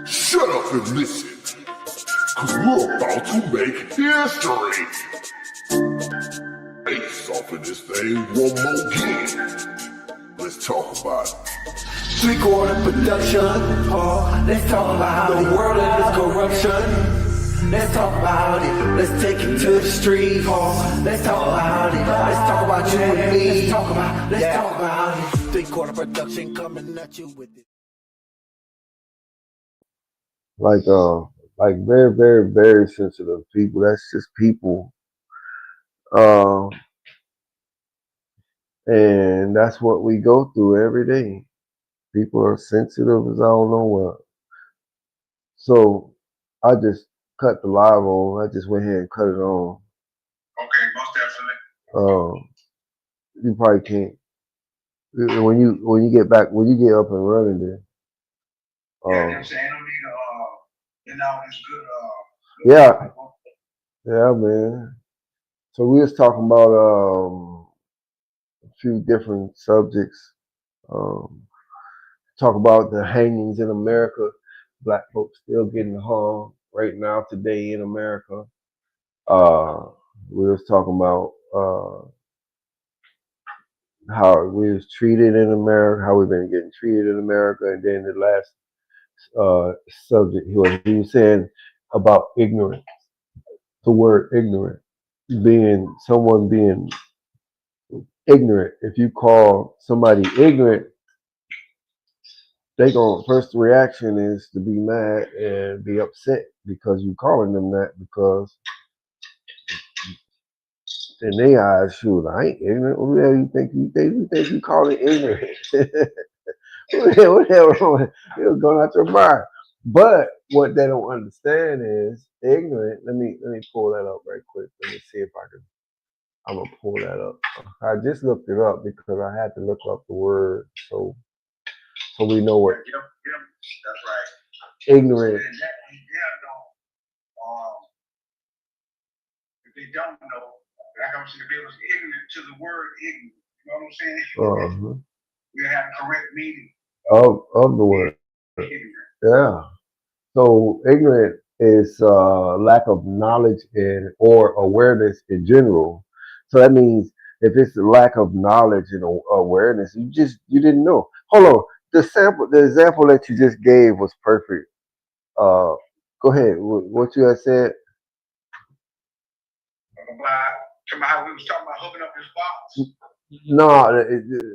Shut up and listen, cause we're about to make history. Face off in this thing one more game. Let's talk about it. Three-quarter production. Let's talk about the world and its corruption. Let's talk about it. Let's take it to the street. Let's talk about it. Let's talk about you and me. Let's talk about it. Three-quarter production coming at you with it. Like very, very, very sensitive people. That's just people. Uh, and that's what we go through every day. People are sensitive as I don't know what. So I just cut the live on. I just went ahead and cut it on. Okay, most definitely. You probably can't when you get back when you get up and running then. Yeah, I'm saying no need this good Yeah, yeah, man. So we was talking about a few different subjects. Um, talk about the hangings in America. Black folks still getting hung right now today in America. We was talking about how we was treated in America, how we've been getting treated in America, and then the last subject he was saying about ignorance. The word ignorant, being someone being ignorant. If you call somebody ignorant, they going first reaction is to be mad and be upset because you calling them that because in their eyes, shoot, I ain't ignorant. What the hell you think you call it ignorant? What the hell wrong? It going out your mind. But what they don't understand is ignorant. Let me pull that up right quick. Let me see if I can. I'm gonna pull that up. I just looked it up because I had to look up the word so we know what That's right. ignorant. If they don't know, like I'm saying, if they was ignorant to the word ignorant, you know what I'm saying? We have correct meaning of the word. ignorant. Yeah. So ignorant is lack of knowledge and or awareness in general. So that means if it's a lack of knowledge and awareness, you didn't know. Hold on. The example that you just gave was perfect. Go ahead. What you had said. About how we was talking about hooking up his box. No,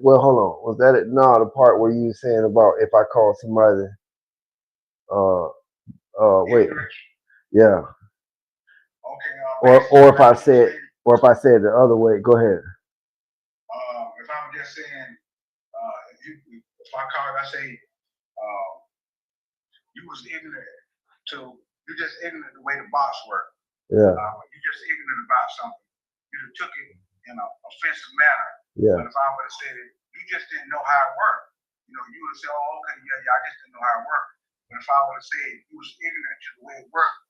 well, hold on. Was that it? No, the part where you were saying about if I call somebody, wait, yeah, Okay. or if I said the other way. Go ahead. If I'm just saying, if I call it, I say, you was ignorant you just ignorant the way the box worked. Yeah. You just ignorant about something. You took it in an offensive manner. Yeah. But if I would have said it, you just didn't know how it worked. You would have said, oh, okay, yeah, I just didn't know how it worked. But if I would have said you was ignorant to the way it worked,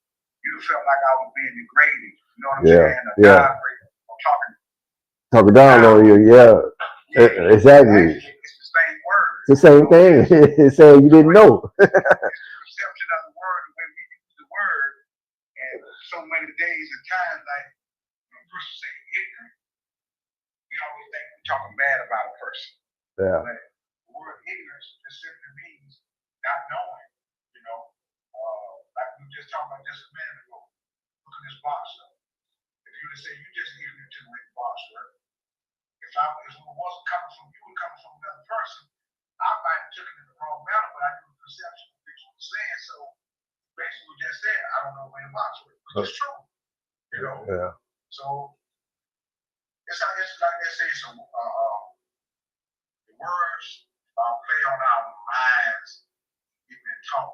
you'd have felt like I was being degraded. You know what I'm saying? I'm talking down on you. Yeah. Exactly. It's the same word. It's the same thing. It's saying you didn't know. It's the perception of the word, the way we use the word, and so many days and times, like when a person say ignorant, we always think we're talking bad about a person. Yeah. But the word ignorance just simply means not knowing. Like we were just talking about just a minute ago. Look at this box up. If you would have said you just ignorant to the way the box worked, if it wasn't coming from you, it coming from another person, I might have took it in the wrong manner, but I knew the perception of what you were saying. So basically, we just said, I don't know the way the box works, which is true. Yeah. So it's like they say, the words play on our minds. We've been taught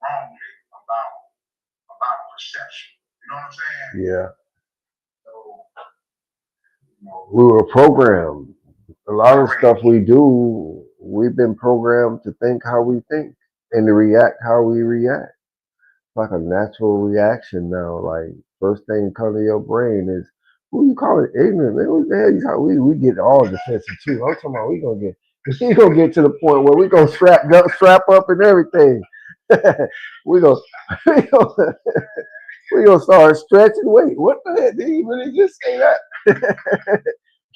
wrongly about perception. You know what I'm saying? Yeah. So, we were programmed. A lot of stuff we do, we've been programmed to think how we think and to react how we react. It's like a natural reaction now. Like first thing come to your brain is, who you call it ignorant? Man, what the hell you call? We get all defensive too. I'm talking about we gonna get We gonna get to the point where we gonna strap up and everything. we gonna we gonna we gonna start stretching. Wait, what the heck? Did he really just say that?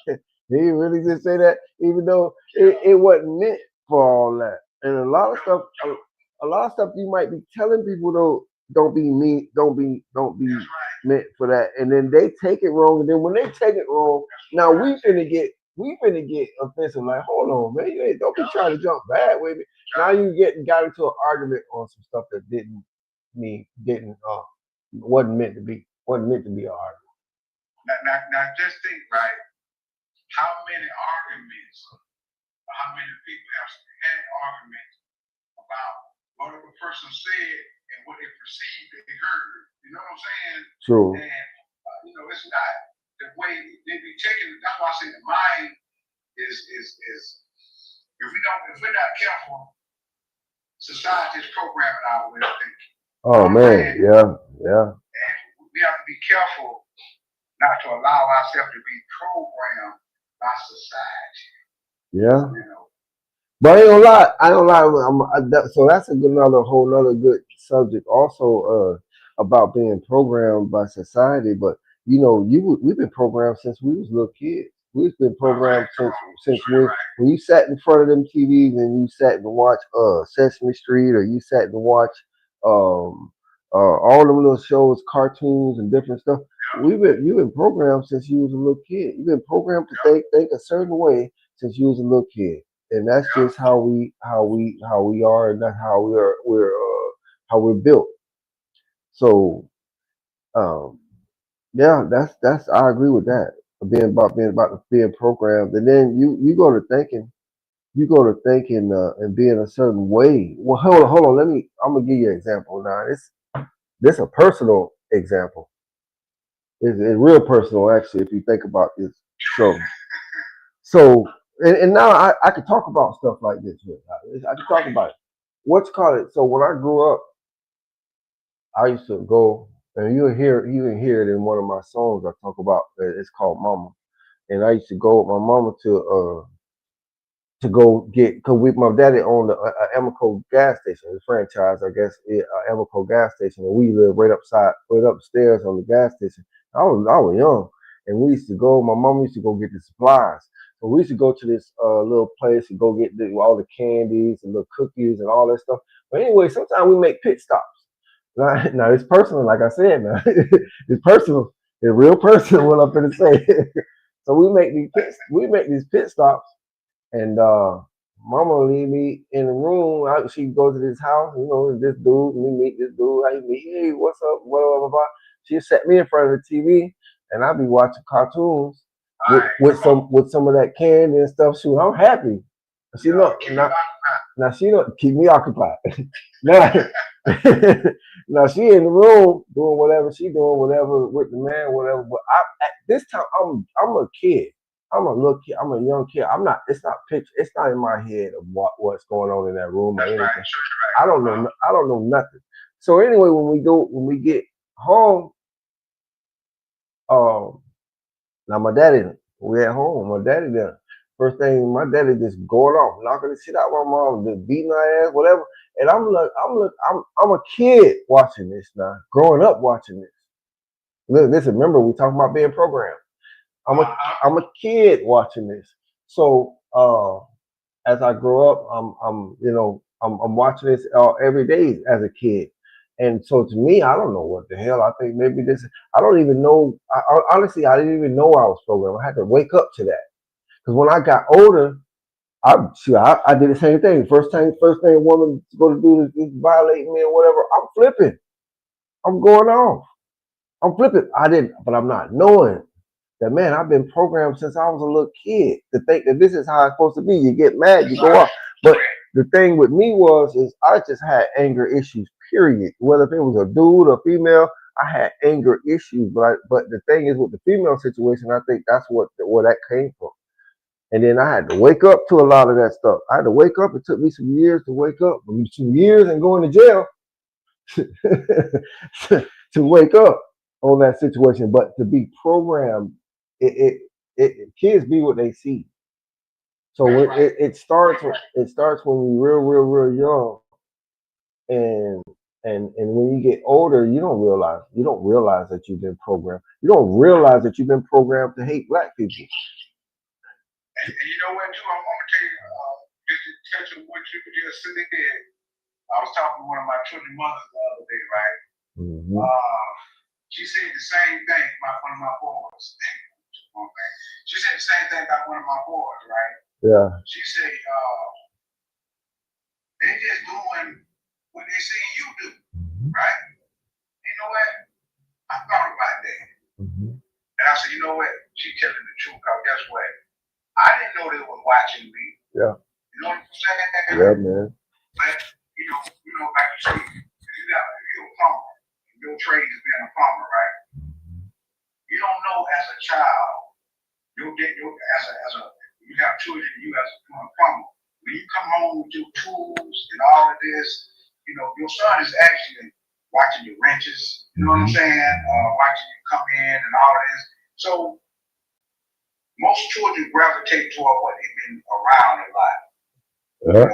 Did he really just say that? Even though it wasn't meant for all that. And a lot of stuff you might be telling people don't be mean, don't be That's right. meant for that. And then they take it wrong. And then when they take it wrong, now we finna get offensive. Like, hold on, man, don't be trying to jump bad with me. Now you got into an argument on some stuff that didn't wasn't meant to be an argument. Now just think, right? How many arguments, or how many people have had arguments about what a person said and what they perceived they heard? You know what I'm saying? True. And it's not the way they be taking it. That's why I say the mind is if we're not careful, society is programming our way of thinking. Oh man, yeah. And we have to be careful not to allow ourselves to be programmed by society. Yeah. You know. But I ain't gonna lie. So that's whole nother good subject. Also, about being programmed by society. But we've been programmed since we was little kids. We've been programmed since when you sat in front of them TVs and you sat and watched Sesame Street, or you sat and watched all them little shows, cartoons and different stuff. You've been programmed since you was a little kid. You've been programmed to think a certain way since you was a little kid. And that's just how we are, and that's how how we're built. So yeah, that's I agree with that. Being programmed, and then you go to thinking and being a certain way. Well, hold on. I'm gonna give you an example now. This a personal example. It's real personal, actually, if you think about this. So and now I could talk about stuff like this. I can talk about it. What's called it? So when I grew up, I used to go, and you can hear it in one of my songs I talk about. It's called Mama, and I used to go with my mama to go get, because my daddy owned a Amoco gas station, a franchise, I guess, Amoco gas station, and we lived right upstairs on the gas station. I was young, and we used to go. My mom used to go get the supplies. So we used to go to this little place and go get all the candies and the cookies and all that stuff. But anyway, sometimes we make pit stops. Now it's personal, like I said. Now it's personal. It's real personal. What I'm gonna say. So we make these pit stops, and mama leave me in the room. She go to this house, this dude, and we meet this dude. I meet, hey, what's up? Blah, blah, blah. She set me in front of the TV, and I be watching cartoons with some of that candy and stuff. Shoot, I'm happy. She now she don't keep me occupied. now, now she in the room doing whatever she doing, whatever with the man, whatever. But at this time, I'm a kid. I'm a little kid. I'm a young kid. I'm not. It's not picture. It's not in my head of what's going on in that room or anything. I don't know. I don't know nothing. So anyway, when we get home, now my daddy, we at home. My daddy there. First thing, my daddy just going off, knocking the shit out of my mom, just beating her ass, whatever. And I'm a kid watching this now, growing up watching this. Listen, remember we talking about being programmed. I'm a kid watching this. So as I grow up, I'm watching this every day as a kid. And so to me, I don't know what the hell. I think maybe this. I don't even know. Honestly, I didn't even know I was programmed. I had to wake up to that. Because when I got older, I did the same thing. First thing a woman is going to do is violate me or whatever. I'm flipping. I'm going off. I'm flipping. But I'm not knowing that, man, I've been programmed since I was a little kid to think that this is how it's supposed to be. You get mad, you go off. But the thing with me is I just had anger issues, period. Whether if it was a dude or female, I had anger issues. But the thing is, with the female situation, I think that's where that came from. And then I had to wake up to a lot of that stuff. I had to wake up. It took me some years to wake up. Some years and going to jail to wake up on that situation. But to be programmed, kids be what they see. So That's when right. it starts when we real young, and and when you get older, you don't realize that you've been programmed. You don't realize that you've been programmed to hate black people. And you know what, too? I'm gonna tell you, just to touch on what you just said. I was talking to one of my children's mothers the other day, right? Hmm. She said the same thing about one of my boys. She said the same thing about one of my boys, right? Yeah. She said, they just doing what they see you do, right? You know what? I thought about that. Hmm. And I said, you know what? She's telling the truth, because guess what? I didn't know they were watching me. Yeah. You know what I'm saying? Yeah, man. But like you say, if you're a farmer, your trade is being a farmer, right? You don't know as a child, you have children, you as a farmer. When you come home with your tools and all of this, your son is actually watching your wrenches. You know what I'm saying? Watching you come in and all of this. So most children gravitate toward what they've been around a lot. Yeah.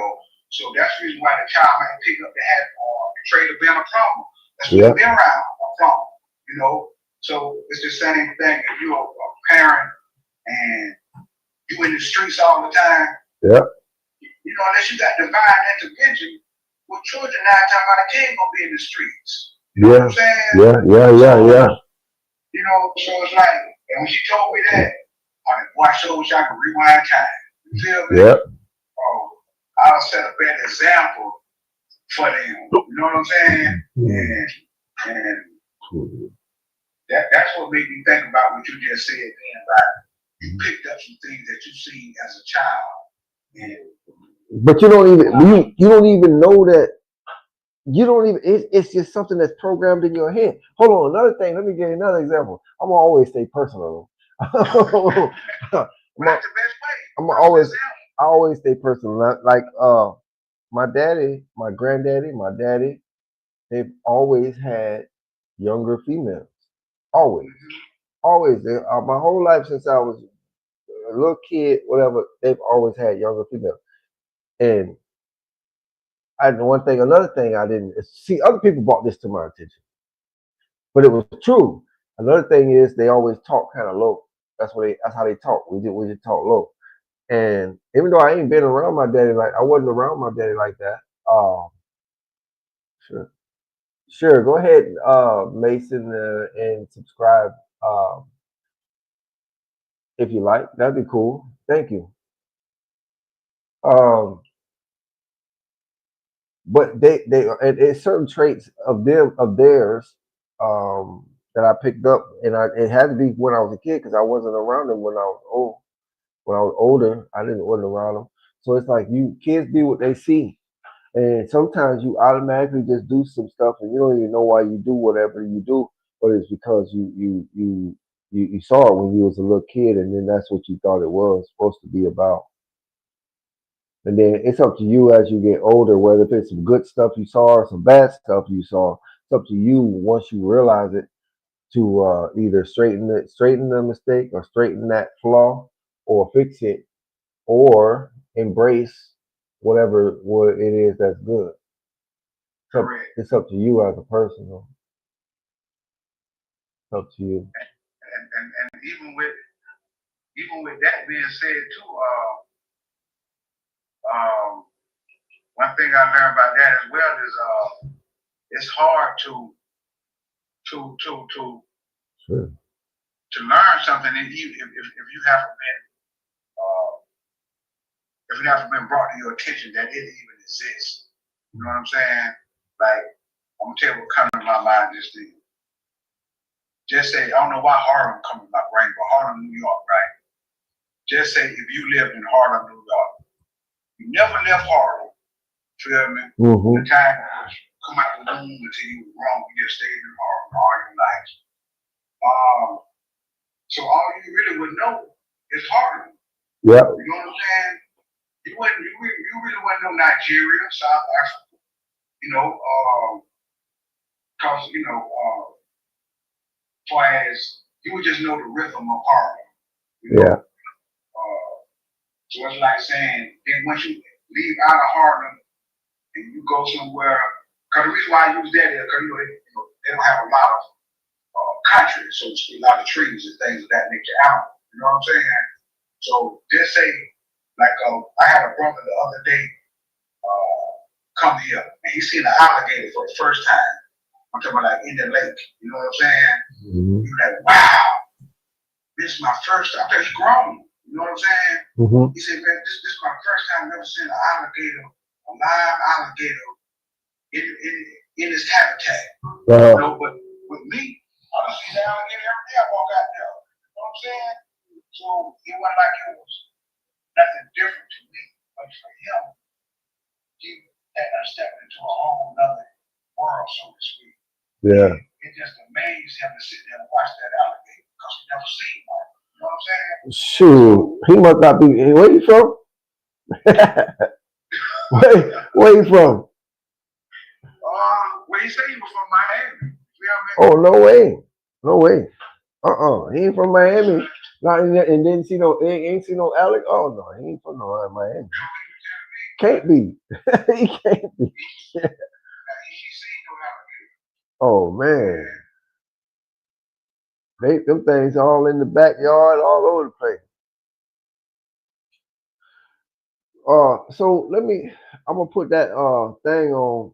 So that's the reason why the child might pick up the hat or the trade of being a problem. That's what Yeah. they've been around, a problem. So it's the same thing. If you're a parent and you in the streets all the time, Yeah. unless you got divine intervention, well, children 9 times out of 10 gonna be in the streets. You know Yeah. what I'm saying? Yeah. So it's like, and when she told me that, I mean, boy, I sure wish I could rewind time. You feel me? Yeah. I'll set a better example for them. You know what I'm saying? And that's what made me think about what you just said, man. Right? You picked up some things that you seen as a child. And But you don't even know that. You don't even. It's just something that's programmed in your head. Hold on, another thing. Let me give you another example. I'm gonna always stay personal. that's the best way. I always stay personal. Like my daddy, my granddaddy, my daddy, they've always had younger females. Always, always. My whole life since I was a little kid, whatever, they've always had younger females. And another thing I didn't see. Other people brought this to my attention, but it was true. Another thing is they always talk kind of low. That's how they talk. We just talk low. And even though I ain't been around my daddy I wasn't around my daddy like that. Sure. Sure, go ahead, Mason, and subscribe if you like. That'd be cool. Thank you. Um, but it's certain traits of theirs that I picked up, and it had to be when I was a kid because I wasn't around them when I was old. When I was older, wasn't around them. So it's like kids be what they see. And sometimes you automatically just do some stuff and you don't even know why you do whatever you do, but it's because you saw it when you was a little kid and then that's what you thought it was supposed to be about. And then it's up to you as you get older, whether if it's some good stuff you saw or some bad stuff you saw. It's up to you once you realize it to either straighten the mistake or straighten that flaw or fix it or embrace what it is that's good. It's up to you as a person. Though. It's up to you. And even with that being said too, one thing I learned about that as well is it's hard to Sure. to learn something if you haven't been brought to your attention that it even exists. You know what I'm saying? Like I'm gonna tell you what comes to my mind just then. Just say I don't know why Harlem comes to my brain, but Harlem, New York, right? Just say if you lived in Harlem, New York, you never left Harlem. Feel me? Mm-hmm. The time come out the womb until you were wrong, you just stayed in Harlem all your life. So all you really would know is Harlem. Yeah. You know what I'm saying? You really wouldn't know Nigeria, South Africa. Cause far as you would just know the rhythm of Harlem. Yeah. So it's like saying, then once you leave out of Harlem and you go somewhere, because the reason why I use that is because they don't have a lot of country, so to speak, a lot of trees and things of that nature out. You know what I'm saying? So just say, like, I had a brother the other day come here and he seen an alligator for the first time. I'm talking about like in the lake. You know what I'm saying? Mm-hmm. He was like, wow, this is my first time. I think he grown. You know what I'm saying? Mm-hmm. He said, man, this is my first time I've ever seen an alligator, a live alligator in its habitat. You know, but with me, I don't see the alligator every day I walk out there. You know what I'm saying? So it wasn't like it was nothing different to me. But for him, he had stepped into a whole nother world, so to speak. Yeah. It just amazed him to sit there and watch that alligator because he never seen one. You know what I'm saying? Shoot, he must not be. Where you from? where you from? Well, he said he was from Miami. You know what I mean? Oh, no way. No way. He ain't from Miami. Not in and didn't see no, ain't see no Alex. Oh no, he ain't from no Miami. Can't be. He can't be. Oh man. Them things all in the backyard, all over the place. So I'm gonna put that thing on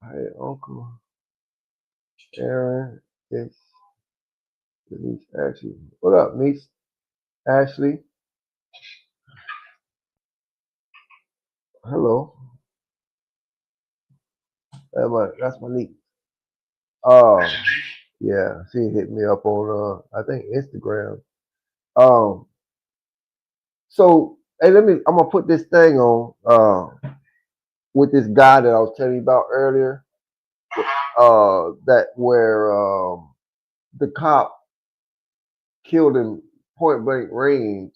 hey Uncle Aaron, it's niece Ashley. What up, niece Ashley? Hello. That's my niece. Yeah, she hit me up on I think Instagram. So hey, I'm gonna put this thing on with this guy that I was telling you about earlier. That where the cop killed him point blank range.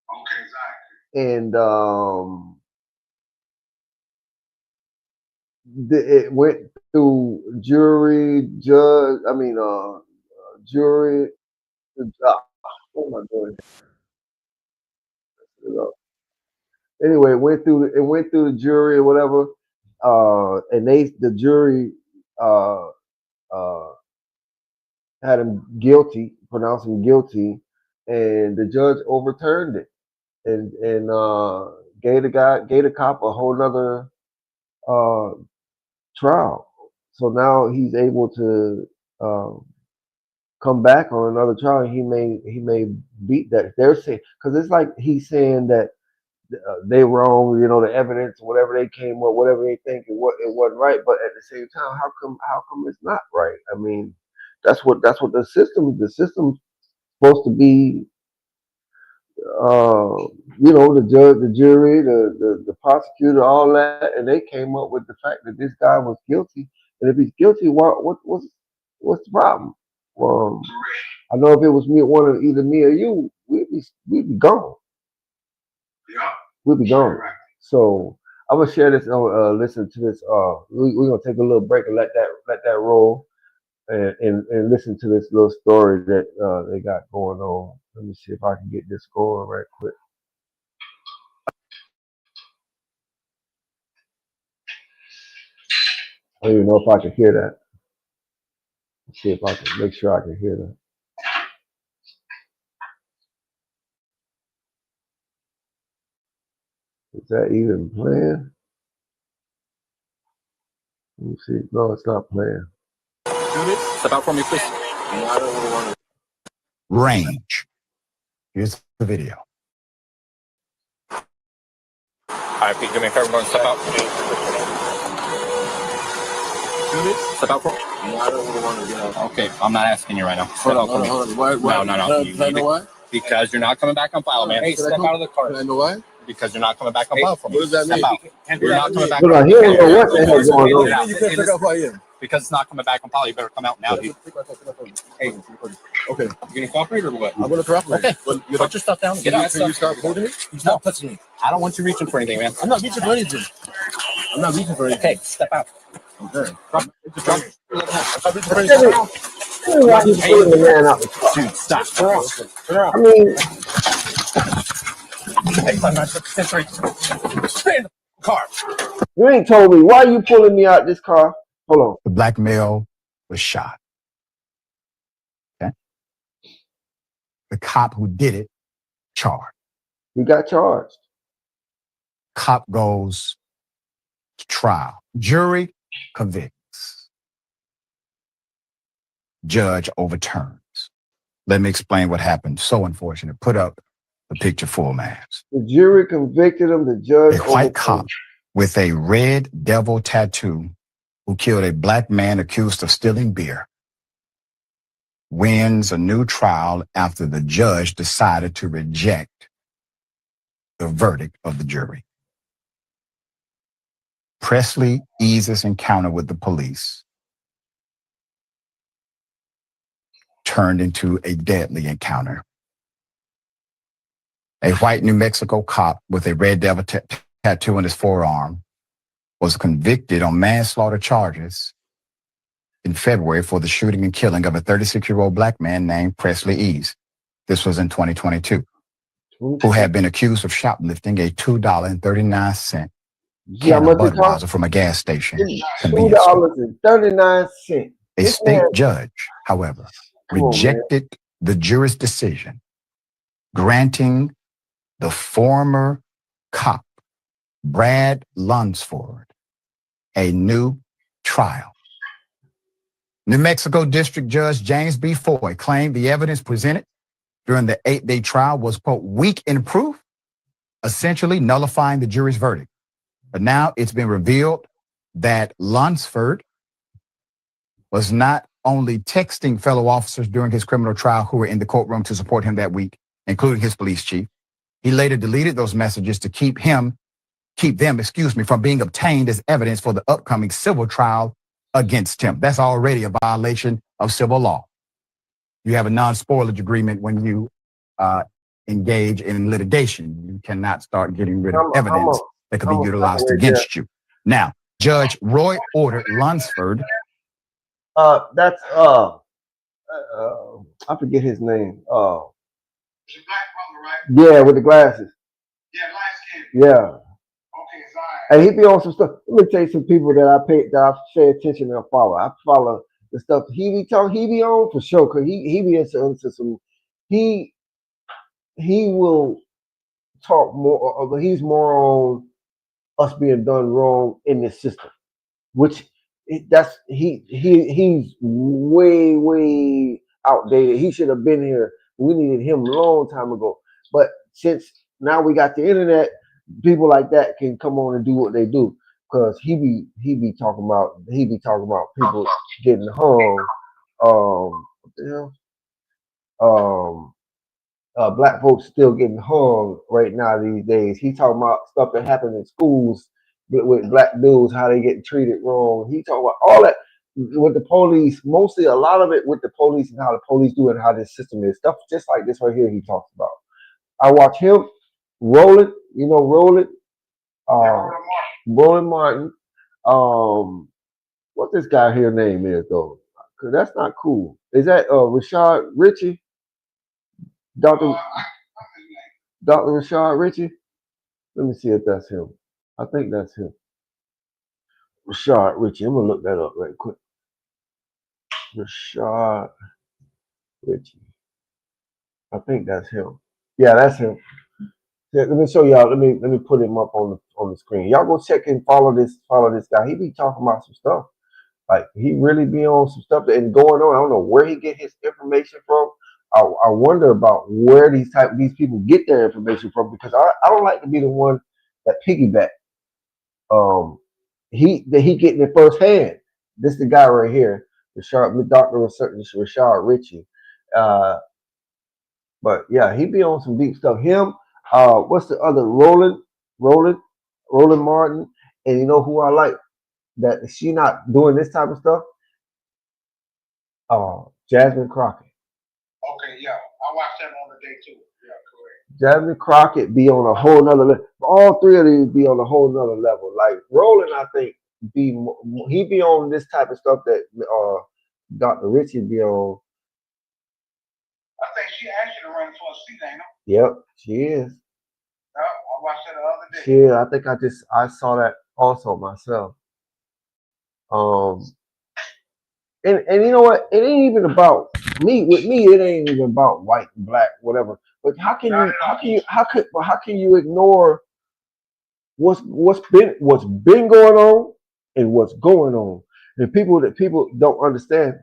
Okay, and it went through jury, judge. I mean, jury. What am I doing? Anyway, it went through the jury or whatever, and the jury had him guilty, pronounced him guilty, and the judge overturned it and gave the cop a whole nother trial. So now he's able to come back on another trial. And he may beat that. They're saying, because it's like he's saying that they wrong, you know, the evidence, whatever they came up, whatever they think it wasn't right. But at the same time, how come it's not right? I mean, that's what the system's supposed to be. You know, the judge, the jury, the prosecutor, all that, and they came up with the fact that this guy was guilty. And if he's guilty, what's the problem? I know if it was either me or you, we'd be gone. Yeah. We'd be gone. So I'm gonna share this. Listen to this. We're gonna take a little break and let that roll, and listen to this little story that they got going on. Let me see if I can get this going right quick. I don't even know if I can hear that. Let's see if I can make sure I can hear that. Is that even playing? Let me see. No, it's not playing. Step out for me, please. Range. Here's the video. All right, Pete, do me a favor, go and step out. Step out for me. I don't want to get out. Okay, I'm not asking you right now. Hold on. No. Why? Because you're not coming back on file, man. Hey, step out of the car. I know why? Because you're not coming back on file for me. What does that mean? You're not coming back on file. He don't know what the hell's going on. You can't figure out who I am. Because it's not coming back on file. You better come out now, dude. Hey, okay. You gonna cooperate or what? I'm gonna cooperate. Okay. Well, you put your stuff down. Get out. Can you start holding me? Stop touching me. I don't want you reaching for anything, man. I'm not reaching for anything. Okay, step out. Okay. Why you pulling the man out? Dude, stop. I mean, Hey, I'm not sensory. Stay in the car. You ain't told me. Why you pulling me out this car? Hold on. The black male was shot. Okay. The cop who did it charged. We got charged. Cop goes to trial. Jury convicts. Judge overturns. Let me explain what happened. So unfortunate. Put up the picture full, man. The jury convicted him. The judge. A white cop with a red devil tattoo who killed a black man accused of stealing beer wins a new trial after the judge decided to reject the verdict of the jury. Presley Ease's encounter with the police turned into a deadly encounter. A white New Mexico cop with a red devil tattoo on his forearm was convicted on manslaughter charges in February for the shooting and killing of a 36-year-old black man named Presley Ease. This was in 2022, who had been accused of shoplifting a $2.39 can of Budweiser from a gas station. $2.39. A state judge, however, rejected the jury's decision, granting the former cop, Brad Lunsford, a new trial. New Mexico District Judge James B. Foy claimed the evidence presented during the 8-day trial was, quote, weak in proof, essentially nullifying the jury's verdict. But now it's been revealed that Lunsford was not only texting fellow officers during his criminal trial who were in the courtroom to support him that week, including his police chief. He later deleted those messages to keep them, from being obtained as evidence for the upcoming civil trial against him. That's already a violation of civil law. You have a non-spoilage agreement when you engage in litigation. You cannot start getting rid of evidence that could be utilized against you. Now, Judge Roy ordered Lunsford. That's I forget his name. It's a black brother, right? Yeah, with the glasses. Yeah, light skin. Yeah. Okay, it's all right. And he be on some stuff. Let me tell you some people that I pay attention and follow. I follow the stuff he be on for sure. Cause he be into some. He will talk more. He's more on us being done wrong in this system, which he's way outdated. He should have been here. We needed him a long time ago. But since now we got the internet, people like that can come on and do what they do. Cause he be talking about people getting hung. What the hell? Black folks still getting hung right now these days. He talking about stuff that happened in schools with black dudes, how they get treated wrong. He talking about all that with the police, mostly a lot of it with the police and how the police do it and how this system is. Stuff just like this right here he talks about. I watch him, Roland, Roland Martin. What this guy here name is though? Cause that's not cool. Is that Rashad Ritchie? Dr. Rashad Ritchie? Let me see if that's him. I think that's him. Rashad Ritchie. I'm gonna look that up right quick. Rashad Ritchie. I think that's him. Yeah, that's him. Let me show y'all. Let me put him up on the screen. Y'all go check and follow this guy. He be talking about some stuff. Like he really be on some stuff and going on. I don't know where he get his information from. I wonder about where these people get their information from, because I don't like to be the one that piggyback. He getting it firsthand. This is the guy right here, Dr. Rashad Ritchie. But yeah, he be on some deep stuff. Him, what's the other? Roland Martin. And you know who I like that she not doing this type of stuff? Jasmine Crockett. Okay, yeah. I watched that on the day too. Yeah, correct. Jasmine Crockett be on a whole nother level. All three of these be on a whole nother level. Like Roland, I think he be on this type of stuff that Dr. Ritchie be on. I think she actually running for a seat, ain't her? Yep, she is. Huh? watched that the other day. Yeah, I think I saw that also myself. And you know what? It ain't even about me. With me, it ain't even about white and black, whatever. But how can you ignore what's been going on and what's going on? And people don't understand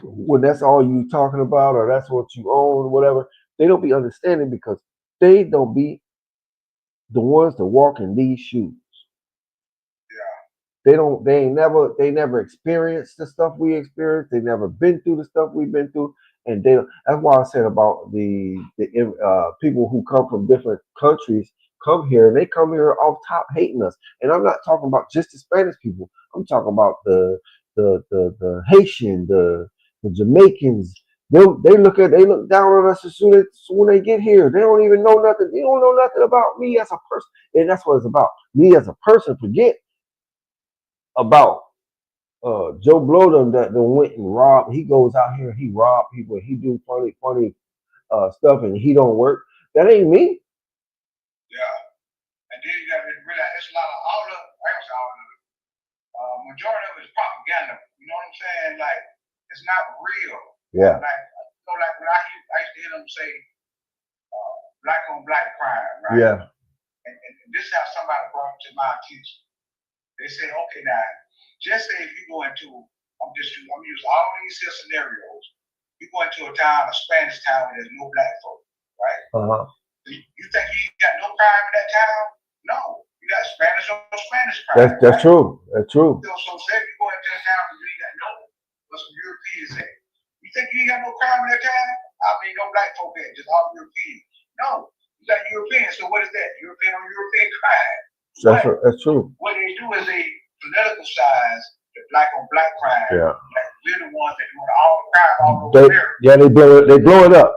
when that's all you talking about or that's what you own, whatever. They don't be understanding because they don't be the ones that walk in these shoes. They never experienced the stuff we experienced. They never been through the stuff we've been through. And that's why I said about the people who come from different countries come here and they come here off top hating us. And I'm not talking about just the Spanish people. I'm talking about the Haitian, the Jamaicans. They look down on us as soon as when they get here. They don't even know nothing. They don't know nothing about me as a person. And that's what it's about. Me as a person. Forget about Joe Blow that went and robbed. He goes out here, he rob people, he do funny stuff, and he don't work. That ain't me. Yeah. And then you gotta realize it's a lot of majority of it is propaganda. You know what I'm saying? Like it's not real. Yeah. Like when I used to hear them say black on black crime, right? Yeah. And this is how somebody brought it to my attention. They say, okay, now, just say if you go into, I'm using all these here scenarios. You go into a town, a Spanish town, where there's no black folk, right? Uh-huh. You think you ain't got no crime in that town? No, you got Spanish on Spanish crime. That's true. That's true. So say if you go into a town and you ain't got no, what some Europeans say. You think you ain't got no crime in that town? I mean, no black folk there, just all Europeans. No, you got Europeans. So what is that? European on European crime. That's true. What they do is they politicicize the black on black crime. Yeah. Like we're the ones that doing all the crime all over America. Yeah, they blow it up.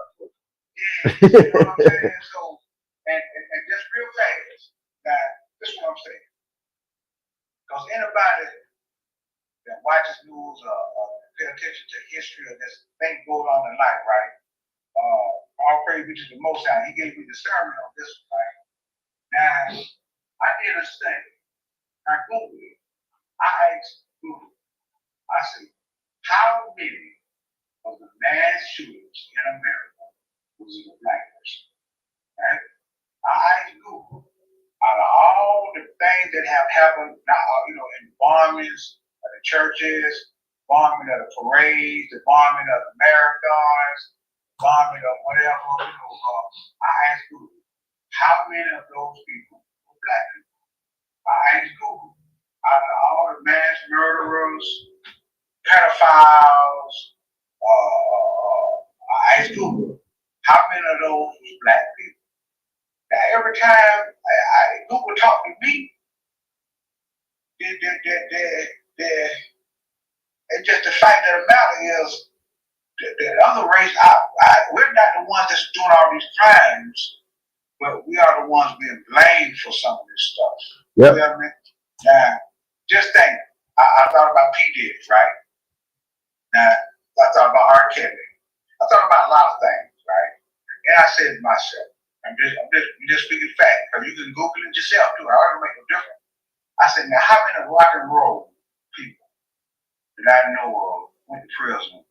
Yeah, you know what I'm saying? So, and just real fast. Now, this is what I'm saying. Because anybody that watches news or pay attention to history of this thing going on in life, right? All praise be to the Most High. He gave me discernment on this, right? Now, I did a study. I Googled it. I asked Google. I said, how many of the mass shootings in America was a black person? Right? I asked Google. Out of all the things that have happened now, in bombings of the churches, bombing of the parades, the bombing of the marathons, bombing of whatever, I asked Google, how many of those people were black people? I asked Google, out of all the mass murderers, pedophiles, I asked Google, how many of those was black people? Now, every time Google talk to me, it's just the fact of the matter is the other race, we're not the ones that's doing all these crimes, but we are the ones being blamed for some of this stuff. Yep. You know what I mean? Now, just think, I thought about P. Diddy, right? Now, I thought about R. Kelly. I thought about a lot of things, right? And I said to myself, I'm just speaking fact, because you can Google it yourself too. I don't make no difference. I said, now how many rock and roll people that I know of went to prison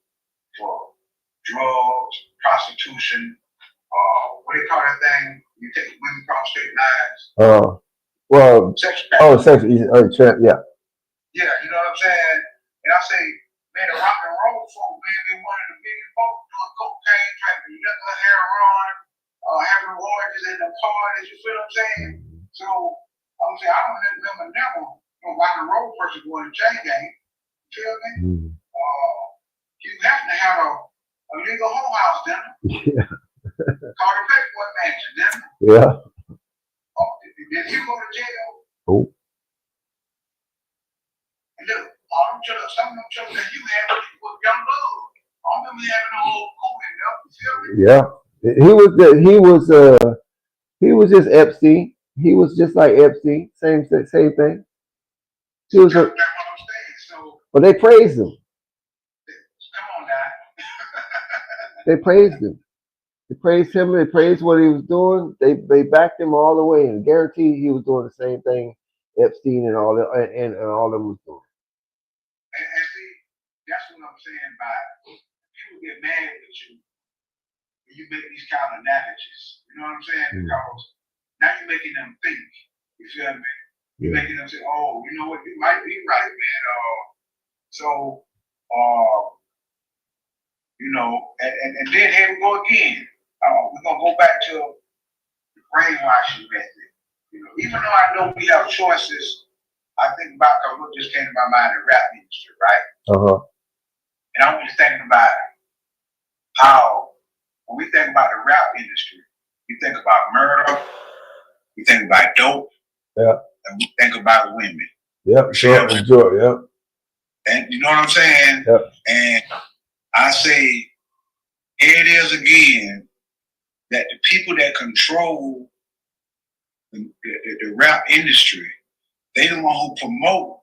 for drugs, prostitution, what do you call that thing? You take women across state lines. Well, Sex sex, yeah. Yeah, you know what I'm saying? And I say, man, the rock and roll folk, man, they one of the biggest folks doing cocaine, drinking liquor, heroin, having oranges in the parties, you feel what I'm saying? So I'm saying I don't remember never no rock and roll person going to chain gang. You feel me? You have to have a legal home house, didn't you? Yeah. Carter Payboy Mansion, didn't you? Yeah. Did you go to jail? Oh. And look, all them children, some of them children that you had when you were young blood. I remember having a little cool in there, you feel me? Yeah. He was just Epstein. He was just like Epstein. Same thing. He was That's what I'm saying. So, but they praised him. come on now. They praised him. They praised him. They praised what he was doing. They backed him all the way and guaranteed he was doing the same thing Epstein and all that and all them was doing. And see, that's what I'm saying by people get mad at you when you make these kind of analogies. You know what I'm saying? Because now you're making them think. You feel me? You're making them say, oh, you know what, you might be right, man. So, you know, and then here we go again. We're gonna go back to the brainwashing method. You know, even though I know we have choices, I think about what just came to my mind, the rap industry, right? And I was just thinking about how when we think about the rap industry, we think about murder, we think about dope, and we think about women. Sure. And you know what I'm saying? And I say, here it is again, that the people that control the rap industry, they the one who promote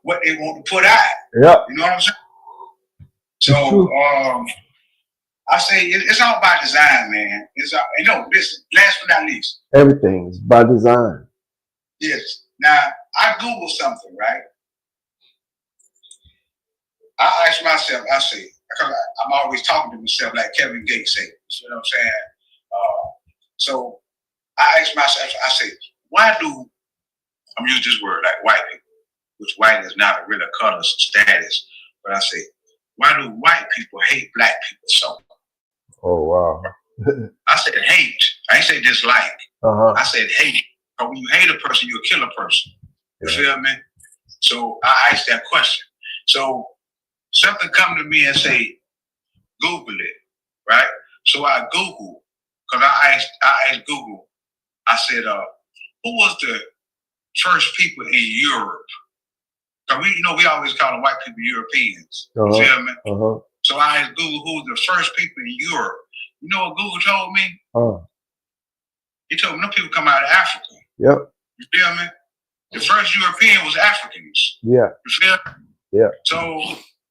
what they want to put out. You know what I'm saying? So I say it's all by design, man. It's all, you know, listen, last but not least. Everything is by design. Yes. Now I Googled something, right? I ask myself, I say, because I'm always talking to myself like Kevin Gates said. You know what I'm saying? So I ask myself, I say, why do, I'm using this word like white people, which white is not a really color status, but I say, why do white people hate black people so much? Oh, wow. I said hate. I ain't say dislike. I said hate. But when you hate a person, you kill a person. You feel me? So I asked that question. So something come to me and say, Google it, right? So I Google, because I asked Google, I said, who was the first people in Europe? Because we always call them white people Europeans. You feel me? So I asked Google who was the first people in Europe. You know what Google told me? He told me no people come out of Africa. You feel me? The first European was Africans. You feel me? So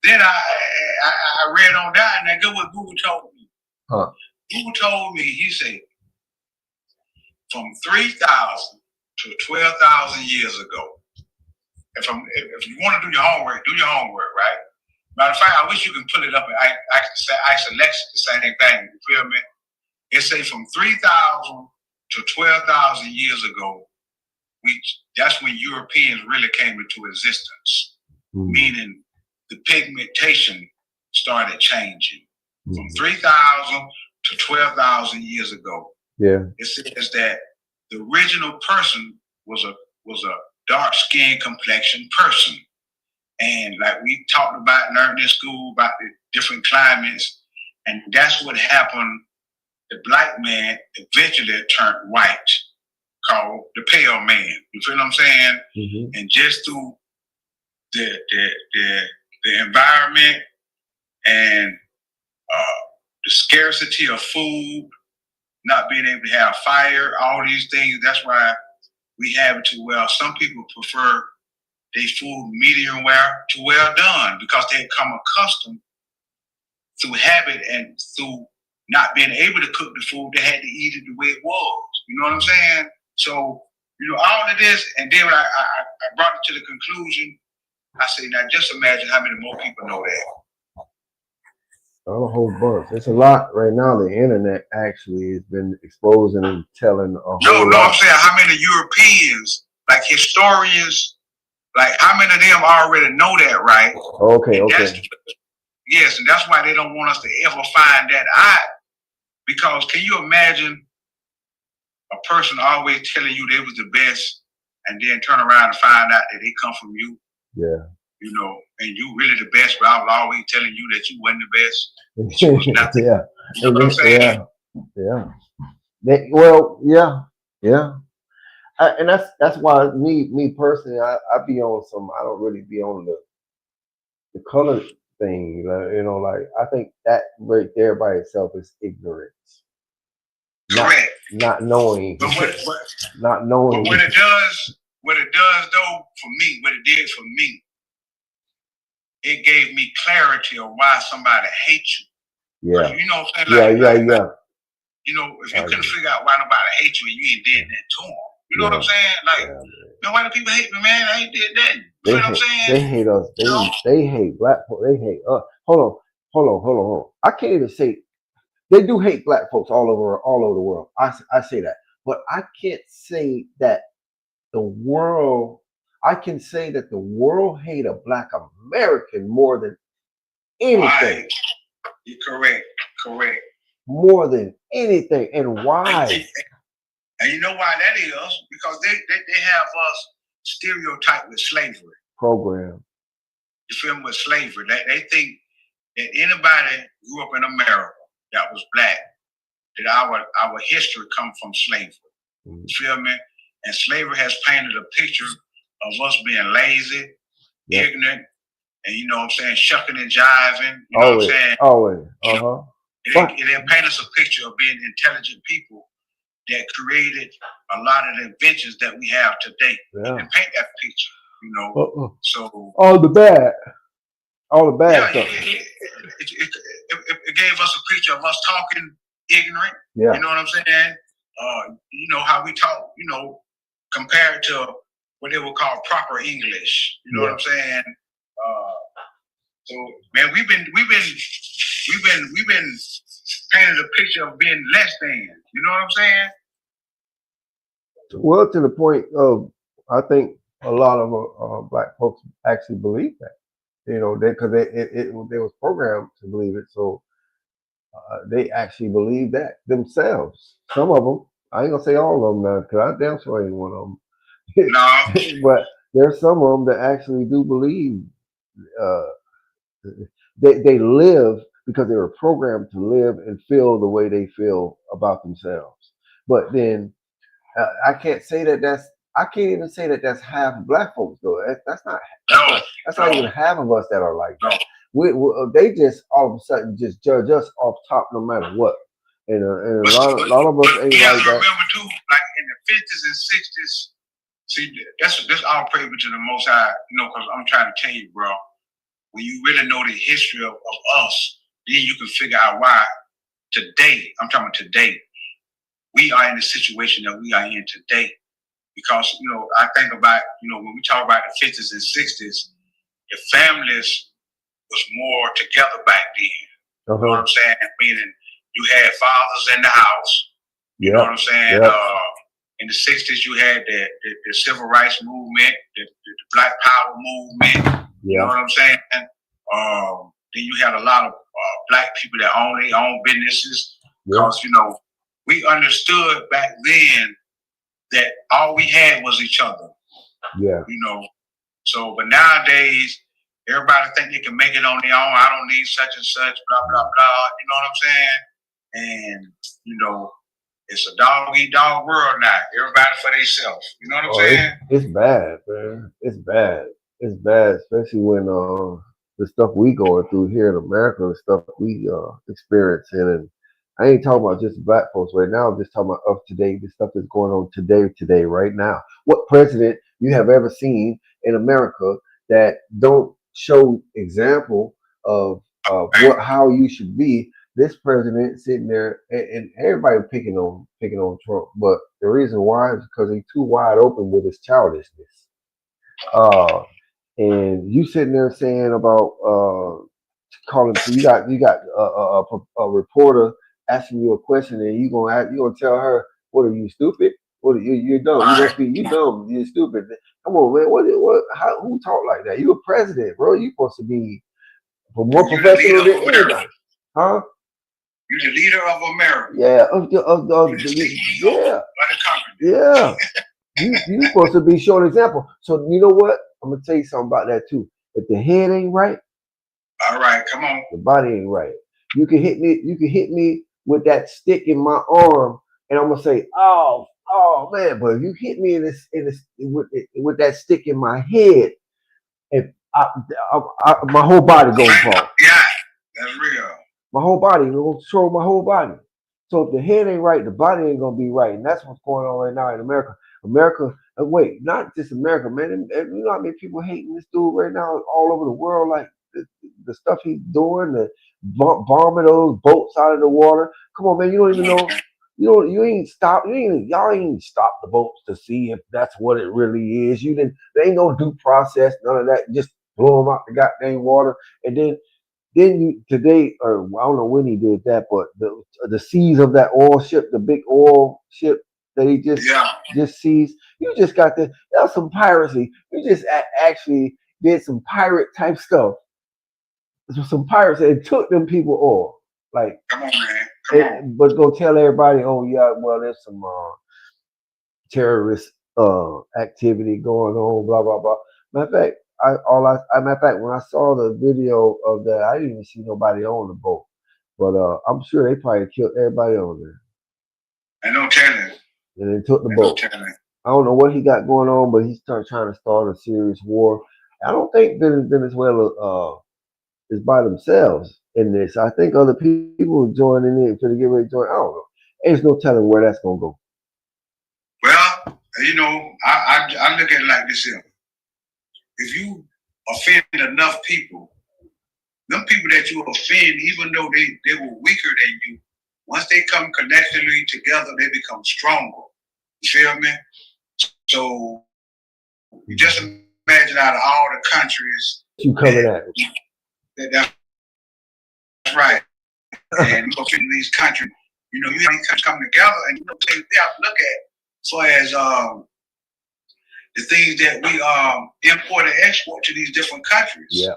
then I read on that, and I get what Google told me. Google told me, he said, from 3,000 to 12,000 years ago. If you want to do your homework, right? Matter of fact, I wish you can pull it up and I ask Alexa the same thing. You feel me? It say from 3,000 to 12,000 years ago, that's when Europeans really came into existence. Meaning the pigmentation started changing. From 3,000 to 12,000 years ago. It says that the original person was a dark-skinned complexion person. And like we talked about, learned in school about the different climates, and that's what happened. The black man eventually turned white, called the pale man. You feel what I'm saying? And just through the environment and the scarcity of food, not being able to have fire, all these things, that's why we have it to where some people prefer their food medium to well done, because they had come accustomed through habit and through not being able to cook the food, they had to eat it the way it was. You know what I'm saying? So, all of this, and then I brought it to the conclusion, I say, now just imagine how many more people know that. A whole bunch. It's a lot right now. The internet actually has been exposing and telling a whole lot. I'm saying how many Europeans, like historians, like how many of them already know that, right? Okay. Yes, and that's why they don't want us to ever find that out. Because can you imagine a person always telling you they was the best and then turn around and find out that they come from you? And you really the best, but I was always telling you that you wasn't the best. You was nothing. You know what I'm saying? And that's why me personally, I be on some. I don't really be on the color thing. Like I think that right there by itself is ignorance. Correct. Not knowing. Not knowing. But what it does though for me, what it did for me, it gave me clarity of why somebody hates you. Yeah. You know what I'm Yeah. saying? Yeah. Like, Yeah. you know, if you I couldn't agree. figure out why nobody hates you and you ain't did that to them, you know what I'm Yeah. saying? Like, Yeah. man, why do people hate me, man? I ain't did that. You They feel what I'm hate. saying? They hate us. You know? They hate black folks. They hate us. Hold on. I can't even say they do hate black folks all over the world. I say that, but I can't say that the world. I can say that the world hate a black American more than anything. Right. You're correct. Correct. More than anything. And And, why? and you know why that is? Because they have us stereotyped with slavery. Program. You feel me? With slavery. They think that anybody grew up in America that was black, that our history come from slavery. Mhm. You feel me? And slavery has painted a picture of us being lazy, Yep. ignorant, and you know what I'm saying, shucking and jiving. You know what I'm saying? Always. It didn't paint us a picture of being intelligent people that created a lot of the inventions that we have today. Yeah. And paint that picture, you know. So all the bad yeah, stuff. it gave us a picture of us talking ignorant. Yeah. You know what I'm saying? You know how we talk, you know, compared to what they would call proper English. You know what I'm saying? So man, we've been painted a picture of being less than. You know what I'm saying? Well, to the point of, I think a lot of black folks actually believe that. You know, because they was programmed to believe it, so they actually believe that themselves. Some of them, I ain't gonna say all of them now, because I damn sure ain't one of them. No. But there's some of them that actually do believe. Uh, they live because they were programmed to live and feel the way they feel about themselves. But then I can't say that I can't even say that that's half black folks though. That's not even half of us that are like that. They just all of a sudden just judge us off top no matter what. And a lot of us ain't you like that. remember too, like in the 50s and 60s. See, that's all praise to the Most High. You know, because I'm trying to tell you, bro. When you really know the history of us, then you can figure out why today. I'm talking about today. We are in the situation that we are in today. Because, you know, I think about, you know, when we talk about the 50s and 60s, the families was more together back then. You know what I'm saying? Meaning you had fathers in the house. You know what I'm saying? In the 60s, you had the civil rights movement, the Black Power movement. You know what I'm saying? Then you had a lot of black people that own their own businesses. Because, you know, we understood back then that all we had was each other. Yeah. You know, so, but nowadays, everybody think they can make it on their own. I don't need such and such, blah, blah, blah. You know what I'm saying? And, you know, it's a dog-eat-dog world now. Everybody for themselves. You know what I'm saying? It's bad, man. It's bad. It's bad, especially when the stuff we going through here in America, the stuff we experiencing. And I ain't talking about just black folks right now. I'm just talking about up to date, the stuff that's going on today, right now. What president you have ever seen in America that don't show example of how you should be? This president sitting there and everybody picking on Trump, but the reason why is because he's too wide open with his childishness. And you sitting there saying about calling, you got a reporter asking you a question, and you gonna tell her, "What are you, stupid? What are you're dumb? You must be dumb. You're stupid." Come on, man. Who talk like that? You a president, bro. You supposed to be more professional than anybody, huh? You're the leader of America. Yeah. You supposed to be showing example. So you know what? I'm gonna tell you something about that too. If the head ain't right, all right, come on. The body ain't right. You can hit me with that stick in my arm, and I'm gonna say, oh man. But if you hit me with that stick in my head, if my whole body gonna fall. Yeah, that's real. My whole body gonna control my whole body. So if the head ain't right, the body ain't gonna be right, and that's what's going on right now in America. Wait, not just America, man. And you know how many people hating this dude right now all over the world? Like the stuff he's doing, the bombing those boats out of the water. Come on, man, you don't even know. You ain't stop. Y'all ain't stop the boats to see if that's what it really is. You didn't. There ain't no due process, none of that. Just blow them out the goddamn water, and then you today, or I don't know when he did that, but the seas of that oil ship, the big oil ship that he just seized, you just got that's some piracy. You just actually did some pirate type stuff. Some pirates and took them people oil. Like, come on, man. Come on. But go tell everybody, oh yeah, well there's some terrorist activity going on, blah blah blah. Matter of fact, matter of fact, when I saw the video of that, I didn't even see nobody on the boat. But I'm sure they probably killed everybody on there. I know telling. And they took the boat. I don't know what he got going on, but he's trying to start a serious war. I don't think Venezuela is by themselves in this. I think other people joining in to get ready to join. I don't know. There's no telling where that's gonna go. Well, you know, I look at it like this here. If you offend enough people, them people that you offend, even though they were weaker than you, once they come collectively together, they become stronger. You feel me? So you just imagine out of all the countries You coming at it. That's right. And you go to these countries, you know, you have these countries coming together, and you know, we have to look at so as the things that we import and export to these different countries. Yeah.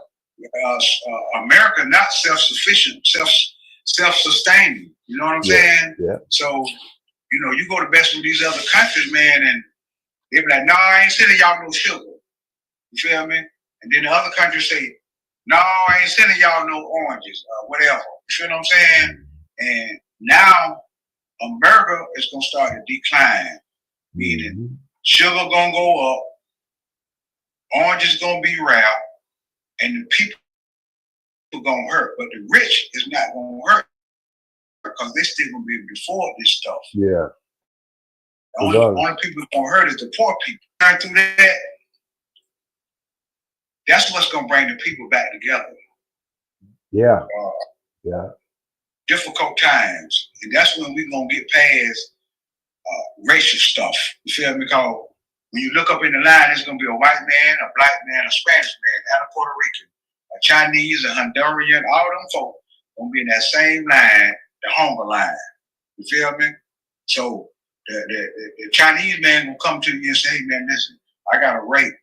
America not self-sufficient, self-sustaining. You know what I'm saying? Yeah. So, you know, you go to best with these other countries, man, and they be like, no, I ain't sending y'all no sugar. You feel me? And then the other countries say, no, I ain't sending y'all no oranges, whatever. You feel what I'm saying? And now America is gonna start to decline. Meaning sugar gonna go up, oranges gonna be rare, and the people gonna hurt. But the rich is not gonna hurt because they still gonna be able to afford this stuff. Yeah. The only people gonna hurt is the poor people. And through that, that's what's gonna bring the people back together. Yeah. Yeah. Difficult times, and that's when we're gonna get past racial stuff. You feel me? Because when you look up in the line, it's gonna be a white man, a black man, a Spanish man, and a Puerto Rican, a Chinese, a Honduran, all them folk gonna be in that same line, the hunger line. You feel me? So the Chinese man will come to you and say, hey man, listen, I got a rate.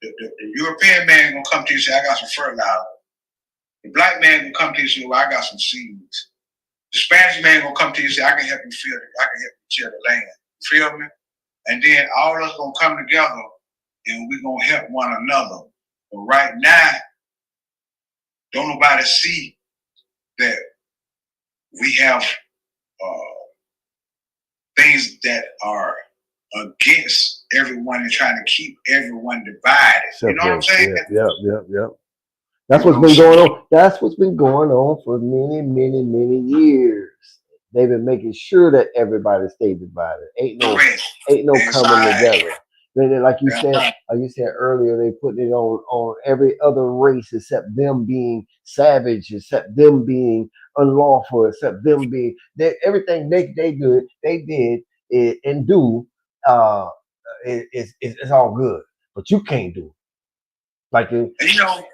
The European man gonna come to you and say, I got some fertilizer. The black man will come to you and say, well, I got some seeds. The Spanish man will come to you and say, I can help you fill it. I can help you till the land. You feel me? And then all of us gonna come together and we're gonna help one another. But right now, don't nobody see that we have things that are against everyone and trying to keep everyone divided. You know what I'm saying? Yeah. That's what's been going on. That's what's been going on for many years. They've been making sure that everybody stays divided. Ain't no coming together. Then, like you said earlier, they put it on every other race except them being savage, except them being unlawful, except them being everything they did and do. It's all good, but you can't do it. Like you know,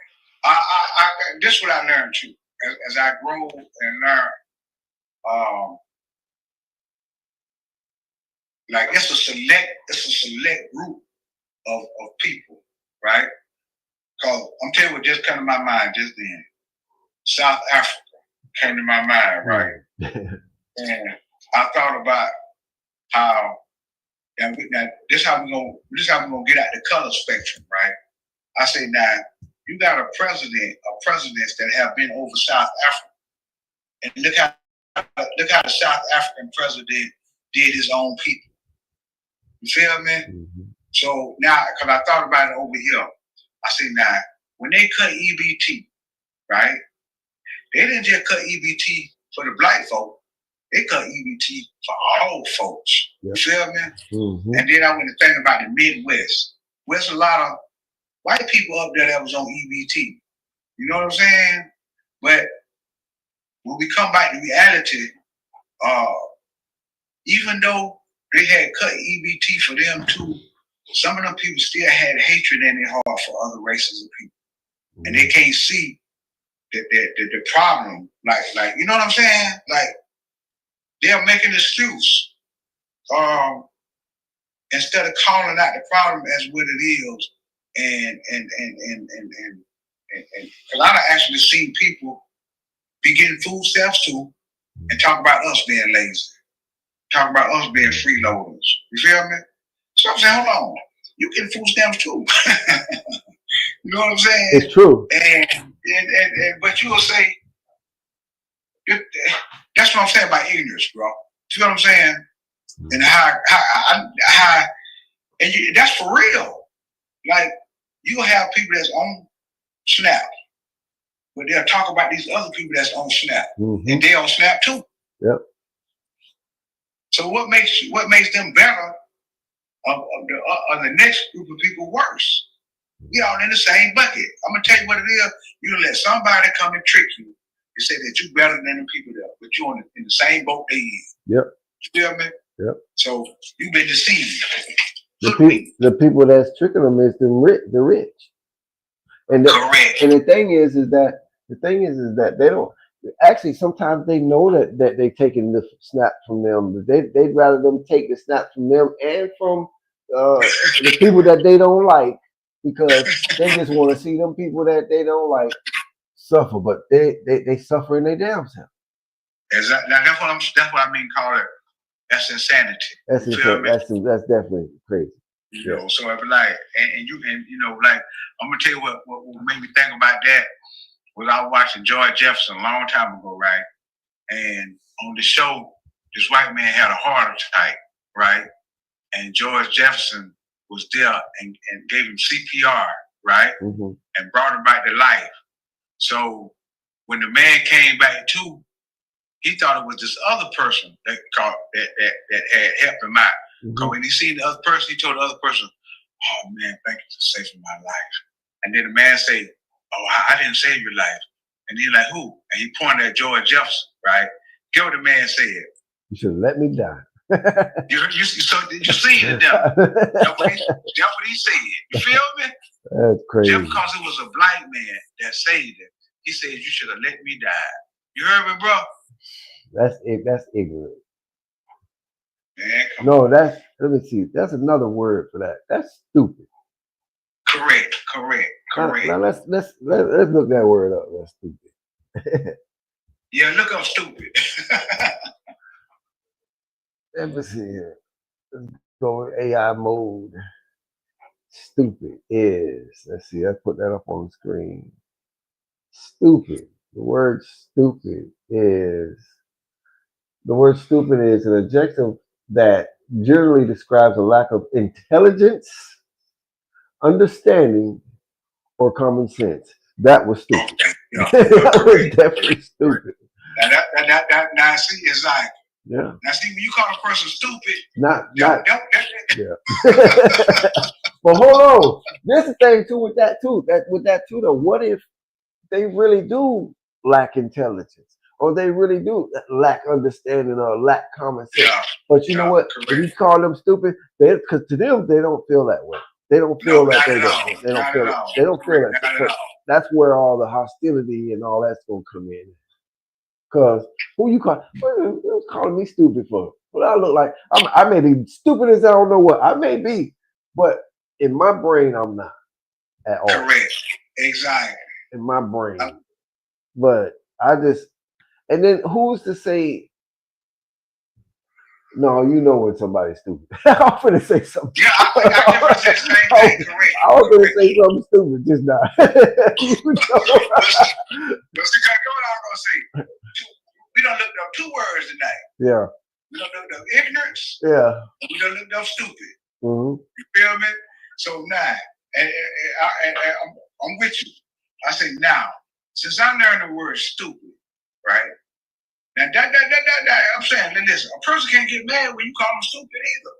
this is what I learned too, as I grow and learn. Like it's a select group of people, right? Because I'm telling you what just came to my mind just then. South Africa came to my mind, right? And I thought about how this is how we're gonna get out the color spectrum, right? I say now you got a presidents that have been over South Africa, and look how the South African president did his own people. You feel me? Mm-hmm. So now, because I thought about it over here, I say now when they cut EBT, right? They didn't just cut EBT for the black folk. They cut EBT for all folks. Yep. You feel me? Mm-hmm. And then I went to think about the Midwest. There's a lot of white people up there that was on EBT. You know what I'm saying? But when we come back to reality, even though they had cut EBT for them too, some of them people still had hatred in their heart for other races of people, and they can't see the problem. Like you know what I'm saying? Like they're making an excuse instead of calling out the problem as what it is, and because I done actually seen people be getting food stamps too, and talk about us being lazy, talk about us being freeloaders. You feel me? So I'm saying, hold on, you getting food stamps too. You know what I'm saying? It's true. And but you will say, that's what I'm saying about ignorance, bro. You know what I'm saying? And how and that's for real. Like you'll have people that's on Snap, but they'll talk about these other people that's on Snap, and they on Snap too. Yep. So what makes them better, of the next group of people worse? We all in the same bucket. I'm gonna tell you what it is. You let somebody come and trick you and say that you better than the people there, but you're in the same boat they in. Yep. You feel me? Yep. So you've been deceived. The people that's tricking them is the rich. And correct. And the thing is that they don't actually. Sometimes they know that they're taking the snap from them, but they'd rather them take the snap from them and from the people that they don't like, because they just want to see them people that they don't like suffer. But they suffer in their damn self. Exactly. Now that's what I mean. Call it. That's insanity. That's definitely crazy. You know, so it's like, and you know, like I'm gonna tell you what made me think about that was I was watching George Jefferson a long time ago, right? And on the show, this white man had a heart attack, right? And George Jefferson was there and gave him CPR, right? And brought him back to life. So when the man came back to, he thought it was this other person that had helped him out. Because when he seen the other person, he told the other person, "Oh man, thank you for saving my life." And then the man said, "Oh, I didn't save your life." And he's like, "Who?" And he pointed at George Jefferson, right? Get what the man said. You should let me die. you see it now. That's what he said. You feel me? That's crazy. Just because it was a black man that saved him, he said, "You should have let me die." You heard me, bro? That's ignorant. Man, no, let me see. That's another word for that. That's stupid. Correct. Now let's look that word up. That's stupid. Yeah, look up stupid. Let me see here. Let's go in AI mode. Stupid is, let's see, I put that up on the screen. Stupid. The word stupid is an adjective that generally describes a lack of intelligence, understanding, or common sense. That was stupid. Yeah, that was definitely stupid. Now see, it's like, yeah. Now see, when you call a person stupid, yeah. But hold on. There's a thing too with that too. Though, what if they really do lack intelligence, or they really do lack understanding, or lack common sense? Yeah. But you know what? Correct. If you call them stupid, because to them they don't feel that way. They don't feel that they don't. They don't feel it. They don't feel that. So that's where all the hostility and all that's gonna come in. Because who you call? What are you calling me stupid for? Well, I look like I may be stupid as I don't know what I may be, but in my brain I'm not at all. Correct. Exactly. In my brain, but I just, and then who's to say? No, you know when somebody's stupid. I'm gonna say something. Yeah, I never said the same thing. Correct. I was gonna say something stupid just now. You know. But see, what I'm gonna say. We done looked up 2 words tonight. Yeah. We done looked up ignorance. Yeah. We done looked up stupid. Mm-hmm. You feel me? So now, and I'm with you. I say now, since I learned the word stupid, right? Now that I'm saying, listen, a person can't get mad when you call them stupid either.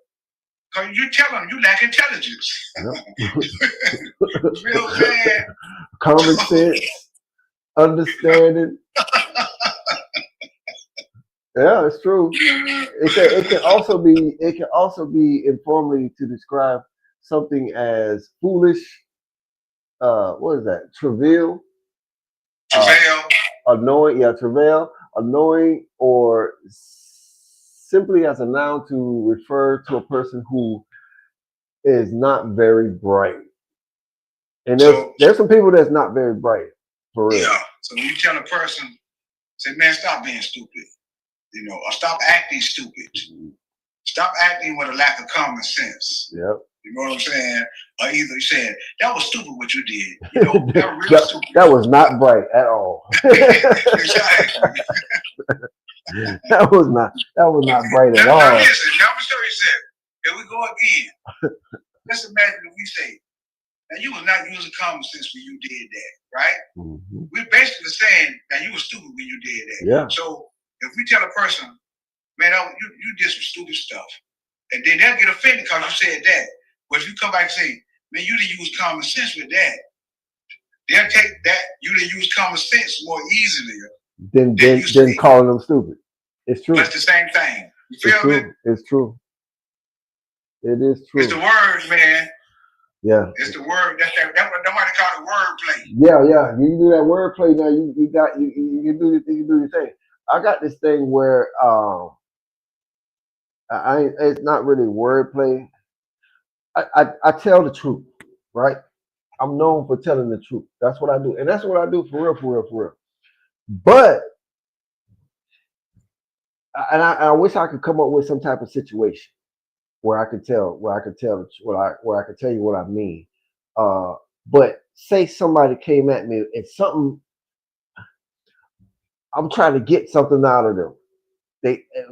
Because you tell them you lack intelligence. Yep. You know what I'm saying? Common sense. understanding. Yeah, it's true. It can also be informally to describe something as foolish. What is that? Trivial, Travail. annoying. Yeah, trivial, annoying, or simply as a noun to refer to a person who is not very bright. And So there's some people that's not very bright for real. yeah. So when you tell a person, say, man, stop being stupid, you know, or stop acting stupid. Stop acting with a lack of common sense. Yep. You know what I'm saying? Or either you saying, that was stupid what you did. You know, that was real that, stupid. that was not bright at all. Exactly. that was not bright at Now all. listen, now I'm sure you said, here we go again. Let's imagine if we say, now you was not using common sense when you did that, right? Mhm. We're basically saying that you were stupid when you did that. Yeah. So if we tell a person, man, you did some stupid stuff, and then they'll get offended because you said that. But if you come back and say, man, you didn't use common sense with that, they'll take that you didn't use common sense more easily. Then calling them stupid. It's true. But it's the same thing. You It's feel me? true. It's true. It is true. It's the words, man. Yeah. It's the word. That's why they call it wordplay. Yeah. You do that wordplay now. You do your thing. I got this thing where it's not really wordplay. I tell the truth, right? I'm known for telling the truth. That's what I do, and that's what I do for real. But I wish I could come up with some type of situation where I could tell you what I mean. But say somebody came at me and something, I'm trying to get something out of them.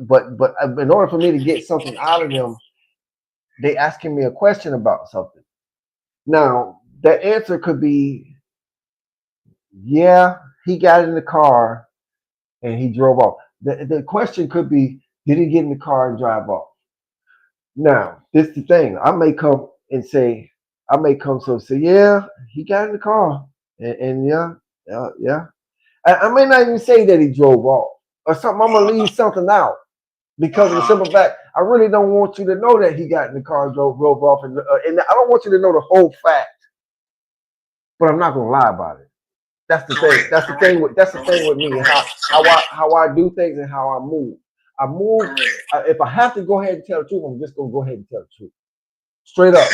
But in order for me to get something out of them, they asking me a question about something. Now the answer could be, yeah, he got in the car and he drove off. The question could be, did he get in the car and drive off? Now, this is the thing. I may come say, yeah, he got in the car, and yeah. I may not even say that he drove off or something. I'm gonna leave something out because of the simple fact I really don't want you to know that he got in the car and drove off, and I don't want you to know the whole fact. But I'm not gonna lie about it. That's the thing. That's the thing with me. How I do things and how I move. If I have to go ahead and tell the truth, I'm just gonna go ahead and tell the truth. Straight up.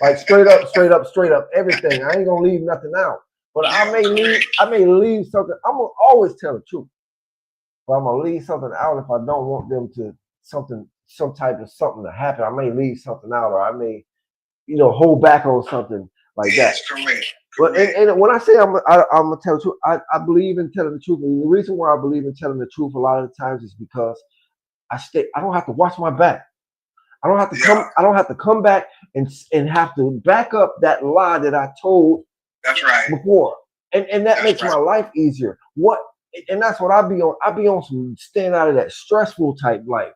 Like straight up, everything. I ain't gonna leave nothing out. But I may leave something. I'm gonna always tell the truth. But I'm gonna leave something out if I don't want them to some type of something to happen. I may leave something out, or I may, hold back on something like that. Correct. But and when I say I'm gonna tell the truth, I believe in telling the truth. And the reason why I believe in telling the truth a lot of the times is because I don't have to watch my back. I don't have to come back and have to back up that lie that I told. That's right. Before. And that makes my life easier. And that's what I be on. I be on some staying out of that stressful type life.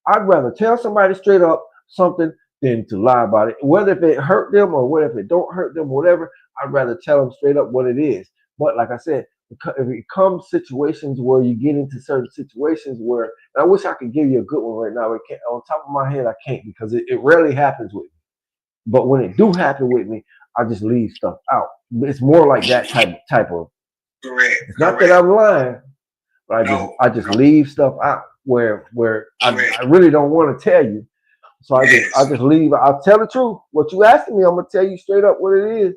I'd rather tell somebody straight up something than to lie about it. Whether if it hurt them or whether if it don't hurt them, whatever, I'd rather tell them straight up what it is. But like I said, if it comes situations where you get into certain situations where, and I wish I could give you a good one right now. On top of my head, I can't because it rarely happens with me. But when it do happen with me, I just leave stuff out. It's more like that type of. Correct. It's not that I'm lying, but I just leave stuff out where I really don't want to tell you. So I just leave. I'll tell the truth. What you asking me, I'm gonna tell you straight up what it is.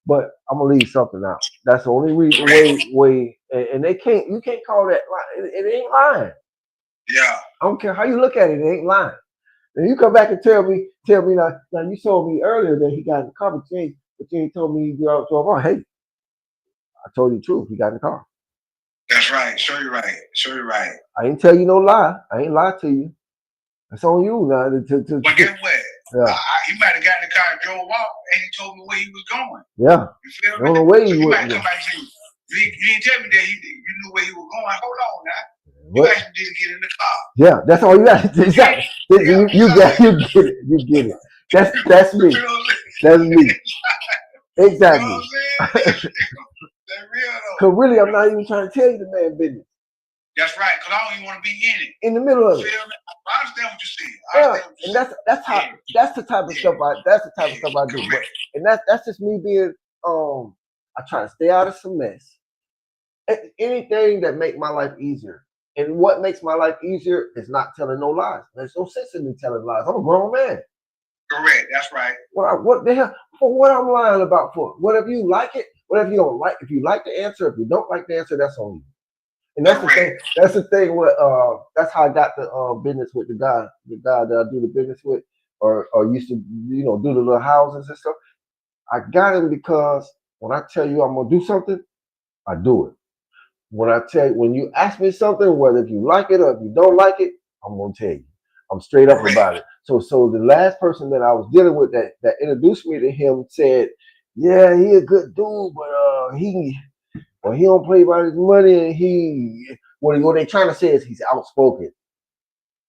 But I'm gonna leave something out. That's the only reason way. And you can't call that lying. It ain't lying. Yeah. I don't care how you look at it. It ain't lying. And you come back and tell me now you told me earlier that he got in the car, but you ain't told me you drove on. Hey, I told you the truth. He got in the car. That's right. Sure you're right. I ain't tell you no lie. I ain't lied to you. It's on you now. But guess what? Yeah. He might have got in the car and drove off, and he told me where he was going. Yeah. You feel I me? don't know where So you might went. come back and say, you didn't tell me that you knew where he was going. Hold on now. What? You actually didn't get in the car. Yeah, that's all you got. Exactly. You get it. That's me. You know what I'm saying? That's me. Exactly. You know what I'm saying? That's real though. Because really, I'm not even trying to tell you the man business. That's right, because I don't even want to be in it. In the middle of You it. feel me? I understand what you're saying. Yeah, and that's how Yeah. that's the type of stuff I do. But, and that's just me being I try to stay out of some mess. Anything that make my life easier. And what makes my life easier is not telling no lies. There's no sense in me telling lies. I'm a grown man. Correct, that's right. What the hell? For what I'm lying about for? Whatever you like it, whatever you don't like. If you like the answer, if you don't like the answer, that's on you. And that's the thing. That's the thing. What that's how I got the business with the guy that I do the business with, or used to do the little houses and stuff. I got him because when I tell you I'm gonna do something, I do it. When you ask me something, whether if you like it or if you don't like it, I'm gonna tell you. I'm straight up about it. So the last person that I was dealing with that introduced me to him said, yeah, he a good dude, but he don't play by his money, and what they trying to say is he's outspoken.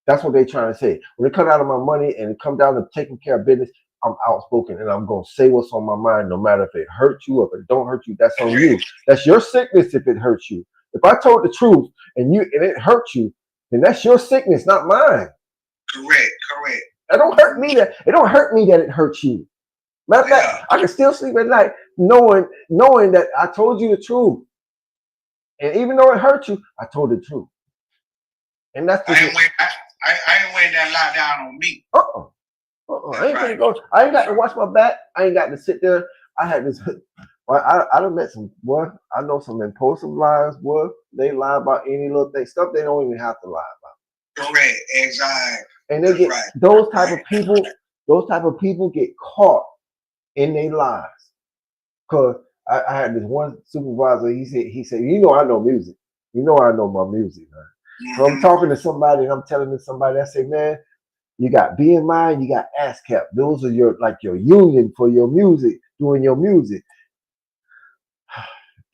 That's what they trying to say. When it comes out of my money and it comes down to taking care of business, I'm outspoken and I'm gonna say what's on my mind, no matter if it hurts you or if it don't hurt you. That's on you. That's your sickness if it hurts you. If I told the truth and it hurts you, then that's your sickness, not mine. Correct. It don't hurt me that it hurts you. Matter of fact, I can still sleep at night knowing that I told you the truth. And even though it hurt you, I told the truth. And that's I ain't weighing that lie down on me. I ain't gonna go. I ain't got to watch my back. I ain't got to sit there. I had this. I done met some. I know some impulsive liars. They lie about any little thing, stuff they don't even have to lie about. Correct, exactly. And they get those type of people. Those type of people get caught in their lies. Cause I had this one supervisor. He said, I know music. I know my music. Man. So I'm talking to somebody and I'm telling somebody. I say, man, you got BMI, you got ASCAP. Those are your union for your music, doing your music.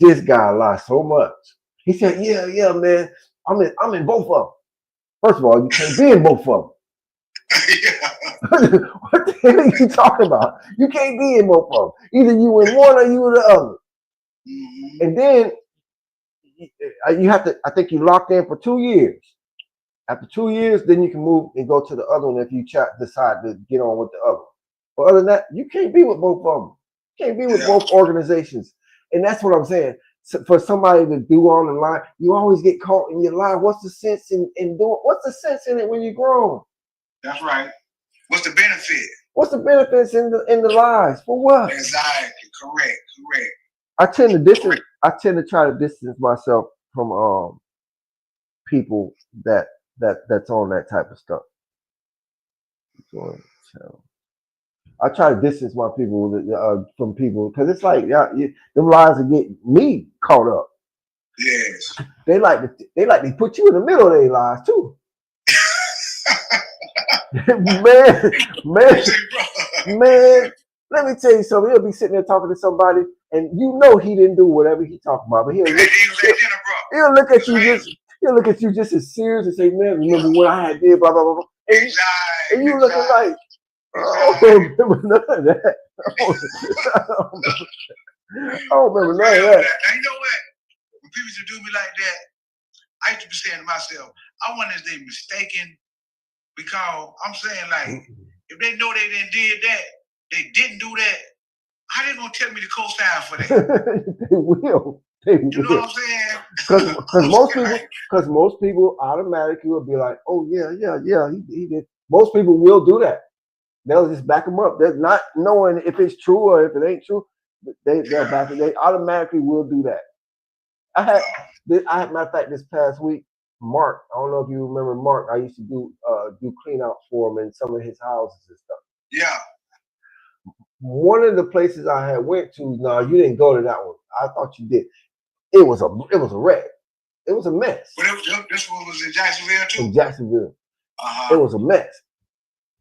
This guy lied so much. He said, yeah, man, I'm in both of them. First of all, you can't be in both of them. What the hell are you talking about? You can't be in both of them. Either you in one or you in the other. And then you have to, I think you locked in for 2 years. After 2 years, then you can move and go to the other one if you decide to get on with the other. But other than that, you can't be with both of them. You can't be with both organizations. And that's what I'm saying. So for somebody to do on the line, you always get caught in your lie. What's the sense in doing? What's the sense in it when you're grown? That's right. What's the benefit? What's the benefits in the lies? For what? Exactly. Correct. I tend to try to distance myself from people that's on that type of stuff. I try to distance my people from people because it's like them lies will get me caught up. Yes. They like to put you in the middle of their lies too. man. Let me tell you something. He'll be sitting there talking to somebody, and he didn't do whatever he talking about, but he'll look at you He'll look at you just as serious and say, man, remember what I had did, blah, blah, blah. And you looking like, I don't remember none of that. I don't remember none of that. Now, you know what? When people used to do me like that, I used to be saying to myself, I wonder if they mistaken, because I'm saying, like, if they know they didn't do that, how they gonna tell me to co-sign for that? They will. You know what I'm saying? Because most people automatically will be like, oh yeah, he did. Most people will do that. They'll just back them up. They're not knowing if it's true or if it ain't true. They'll back it. They automatically will do that. I had matter of fact this past week, Mark. I don't know if you remember Mark. I used to do clean out for him in some of his houses and stuff. Yeah. One of the places I had went to, no, you didn't go to that one. I thought you did. It was a wreck. It was a mess. But this one was in Jacksonville too? In Jacksonville. It was a mess.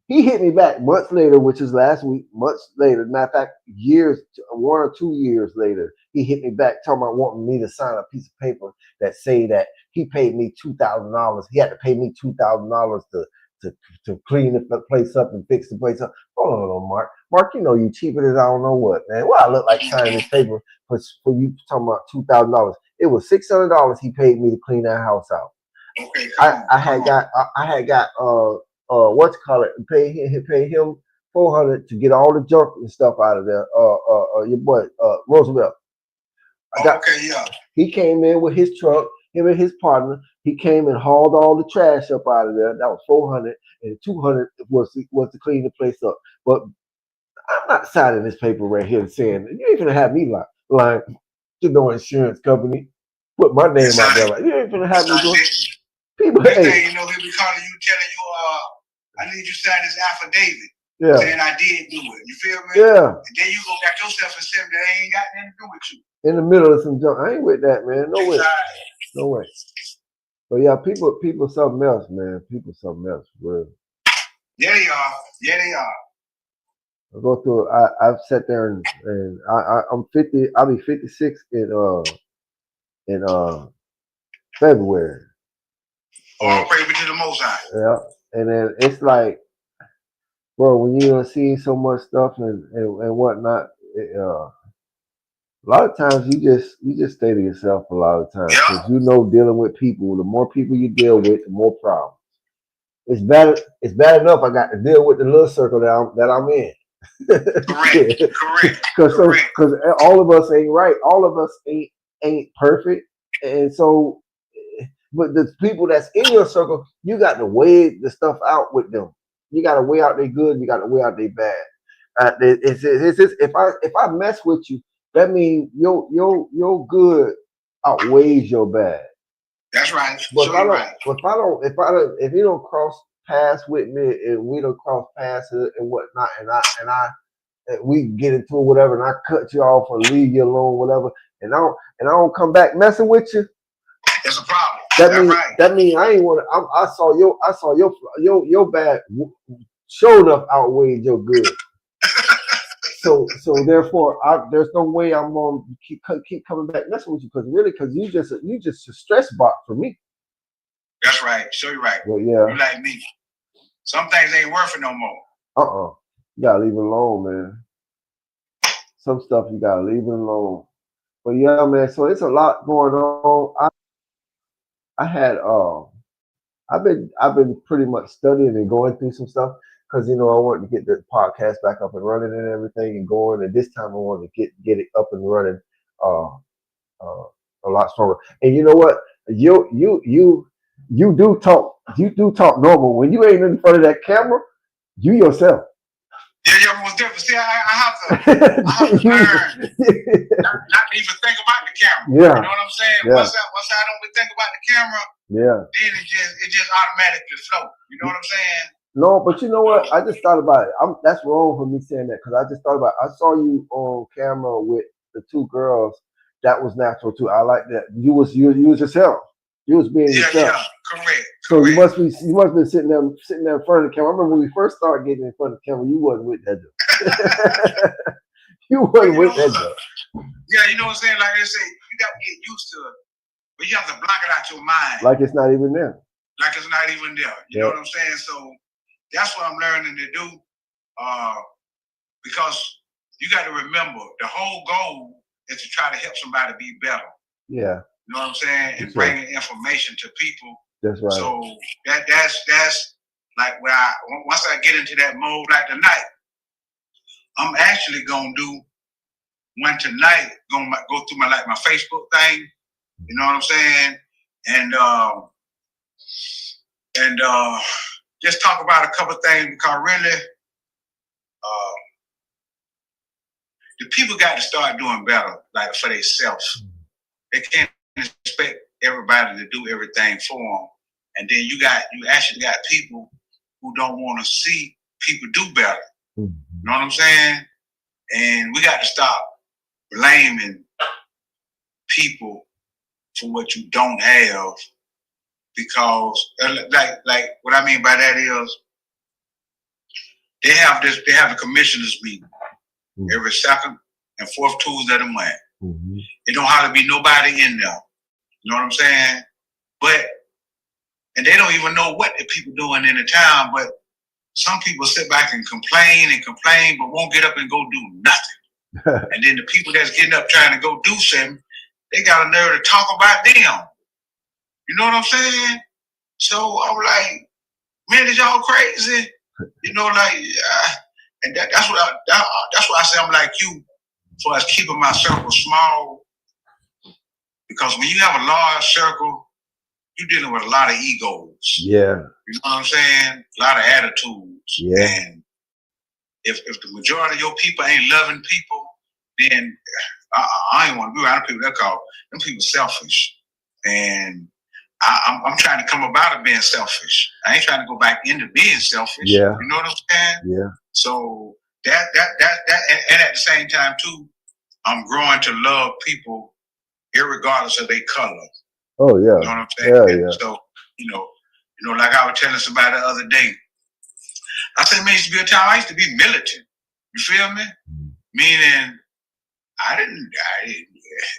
He hit me back months later, which is last week, months later. Matter of fact, 1 or 2 years later, he hit me back talking about wanting me to sign a piece of paper that say that he paid me $2,000. He had to pay me $2,000 to clean the place up and fix the place up. Hold on, Mark. Mark, you cheaper than I don't know what, man. Well, I look like signing this paper for you talking about $2,000. It was $600 he paid me to clean that house out. Okay, come on. I had got what's call it? Pay him $400 to get all the junk and stuff out of there. Your boy Roosevelt. Okay, yeah. He came in with his truck, him and his partner. He came and hauled all the trash up out of there. That was $400, and $200 was to clean the place up. But I'm not signing this paper right here saying you ain't gonna have me like to no insurance company. Put my name out there. Like, you ain't gonna have me do. People, Next hey, thing you know, he'll be calling you, telling you, I need you to sign this affidavit. yeah, Saying I did do it. You feel me? yeah. And then you go got yourself in something that ain't got nothing to do with you. In the middle of some junk. I ain't with that, man. No way. Exactly. No way. But yeah, people something else, man. People something else, bro. Yeah, they are. Yeah, they are. I go through. I've sat there and I'm 50. I'll be 56 in February. All praise be to the Most High. Yeah, and then it's like, bro, when you see so much stuff and whatnot, a lot of times you just stay to yourself. A lot of times, Yeah. because dealing with people. The more people you deal with, the more problems. It's bad enough I got to deal with the little circle that I'm in. Correct. Because all of us ain't right. All of us ain't perfect, and so. But the people that's in your circle, you got to weigh the stuff out with them. You got to weigh out their good. You got to weigh out their bad. If I mess with you, that means your good outweighs your bad. That's right. But Right. if you don't cross paths with me and we don't cross paths and whatnot, and we get into whatever, and I cut you off or leave you alone, whatever, and I don't come back messing with you. That's a problem. That means I ain't want to. I saw your bad sure enough outweighed your good. so therefore, there's no way I'm gonna keep coming back messing with you because you just a stress box for me. That's right. Sure, you're right. But yeah, You like me. Some things ain't worth it no more. You gotta leave it alone, man. Some stuff you gotta leave it alone. But yeah, man. So it's a lot going on. I've been pretty much studying and going through some stuff because I wanted to get the podcast back up and running and everything and going. And this time I wanted to get it up and running a lot stronger. And you know what? You do talk normal when you ain't in front of that camera. You yourself. Yeah, most definitely. See, I have to learn not to even think about the camera. Yeah. You know what I'm saying? Yeah. Once I don't think about the camera, Yeah. then it just automatically flow. You know what I'm saying? No, but you know what? I just thought about it. That's wrong for me saying that because I just thought about it. I saw you on camera with the two girls. That was natural too. I like that. You was yourself. You was being yourself. Yeah, correct. So you must be sitting there in front of the camera. I remember when we first started getting in front of the camera, you wasn't with that dude. You wasn't with that dude. Yeah, you know what I'm saying? Like they say, you got to get used to it, but you have to block it out your mind. Like it's not even there. Like it's not even there. You know what I'm saying? So that's what I'm learning to do. Because you got to remember, the whole goal is to try to help somebody be better. Yeah. You know what I'm saying? And bringing information to people. That's right. So that's like once I get into that mode, like tonight, I'm actually gonna do one tonight. Gonna go through my Facebook thing. You know what I'm saying? And just talk about a couple things because really, the people got to start doing better, like for themselves. They can't expect everybody to do everything for them. And then you actually got people who don't want to see people do better. You know what I'm saying? And we got to stop blaming people for what you don't have, because like what I mean by that is they have a commissioners meeting every second and fourth Tuesday of the month. It don't hardly be nobody in there. You know what I'm saying? And they don't even know what the people doing in the town, but some people sit back and complain, but won't get up and go do nothing. And then the people that's getting up trying to go do something, they got a nerve to talk about them. You know what I'm saying? So I'm like, man, is y'all crazy? You know, like, and that's what I say. I'm like you, for us keeping my circle small, because when you have a large circle, you're dealing with a lot of egos. Yeah. You know what I'm saying? A lot of attitudes. Yeah. And if the majority of your people ain't loving people, then I ain't want to be around people that call them people selfish. And I'm trying to come about it being selfish. I ain't trying to go back into being selfish. Yeah. You know what I'm saying? Yeah. So that and at the same time too, I'm growing to love people irregardless of their color. Oh yeah. You know what I'm saying? Yeah, yeah. So, you know, like I was telling somebody the other day, I said, man, it used to be a time I used to be militant. You feel me? Meaning if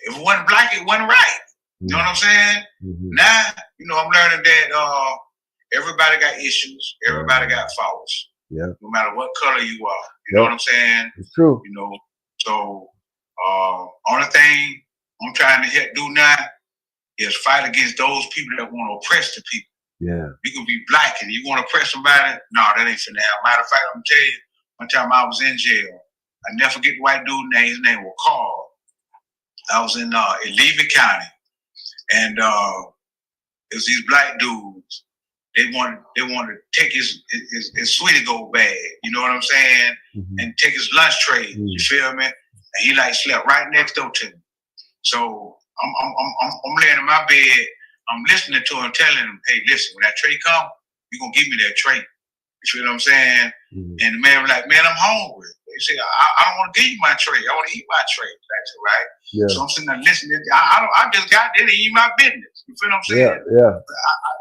it wasn't black, it wasn't right. You know what I'm saying? Mm-hmm. Now, you know, I'm learning that everybody got issues, everybody got faults. Yeah. No matter what color you are. You know what I'm saying? It's true. You know, so only thing I'm trying to do now is fight against those people that want to oppress the people. Yeah. You can be black and you want to oppress somebody. No, that ain't finna happen. Matter of fact, I'm gonna tell you, one time I was in jail. I never forget the white dude's name. His name was Carl. I was in Levy County, and it was these black dudes. They wanted to take his sweetie gold bag. You know what I'm saying? Mm-hmm. And take his lunch tray. Mm-hmm. You feel me? And he like slept right next door to me. So I'm laying in my bed. I'm listening to him, telling him, hey, listen, when that tray come, you gonna give me that tray. You feel what I'm saying? Mm-hmm. And the man was like, man, I'm hungry. He said, I don't want to give you my tray. I want to eat my tray. That's right. Yeah. So I'm sitting there listening. I just got there to eat my business. You feel what I'm saying? Yeah.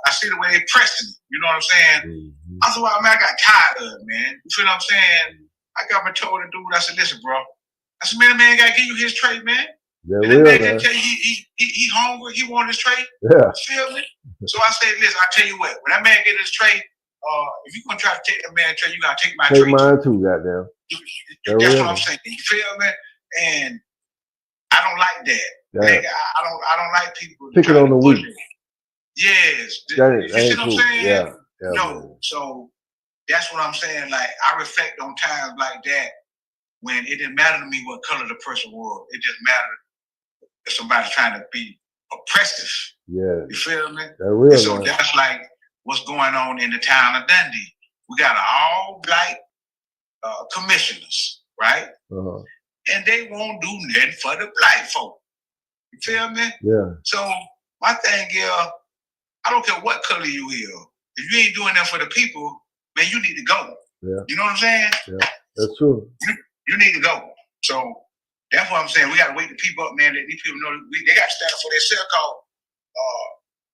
I see the way they pressing it. You know what I'm saying? Mm-hmm. I thought, man, I got tired of it, man. You feel what I'm saying? I got me told the dude, I said, listen, bro. I said, man, the man got to give you his tray, man. Yeah, and the man didn't tell you he hungry, he want his tray. Yeah. You feel me? So I said, listen, I tell you what, when that man get his tray, if you're gonna try to take that man's tray, you gotta take my tray. Take mine too, goddamn. That's what I'm saying. You feel me? And I don't like that. Yeah. I don't like people picking on the weak. Yes. You see what I'm saying? Yeah. No. Man. So that's what I'm saying. Like I reflect on times like that when it didn't matter to me what color the person was. It just mattered if somebody's trying to be oppressive. Yeah. You feel me? Real, so that's like what's going on in the town of Dundee. We got all black commissioners, right? Uh-huh. And they won't do nothing for the black folk. You feel me? Yeah. So my thing is, I don't care what color you is. If you ain't doing that for the people, man, you need to go. Yeah. You know what I'm saying? Yeah. That's true. You need to go. So that's what I'm saying. We got to wake the people up, man. Let these people know they got to stand up for themselves. Called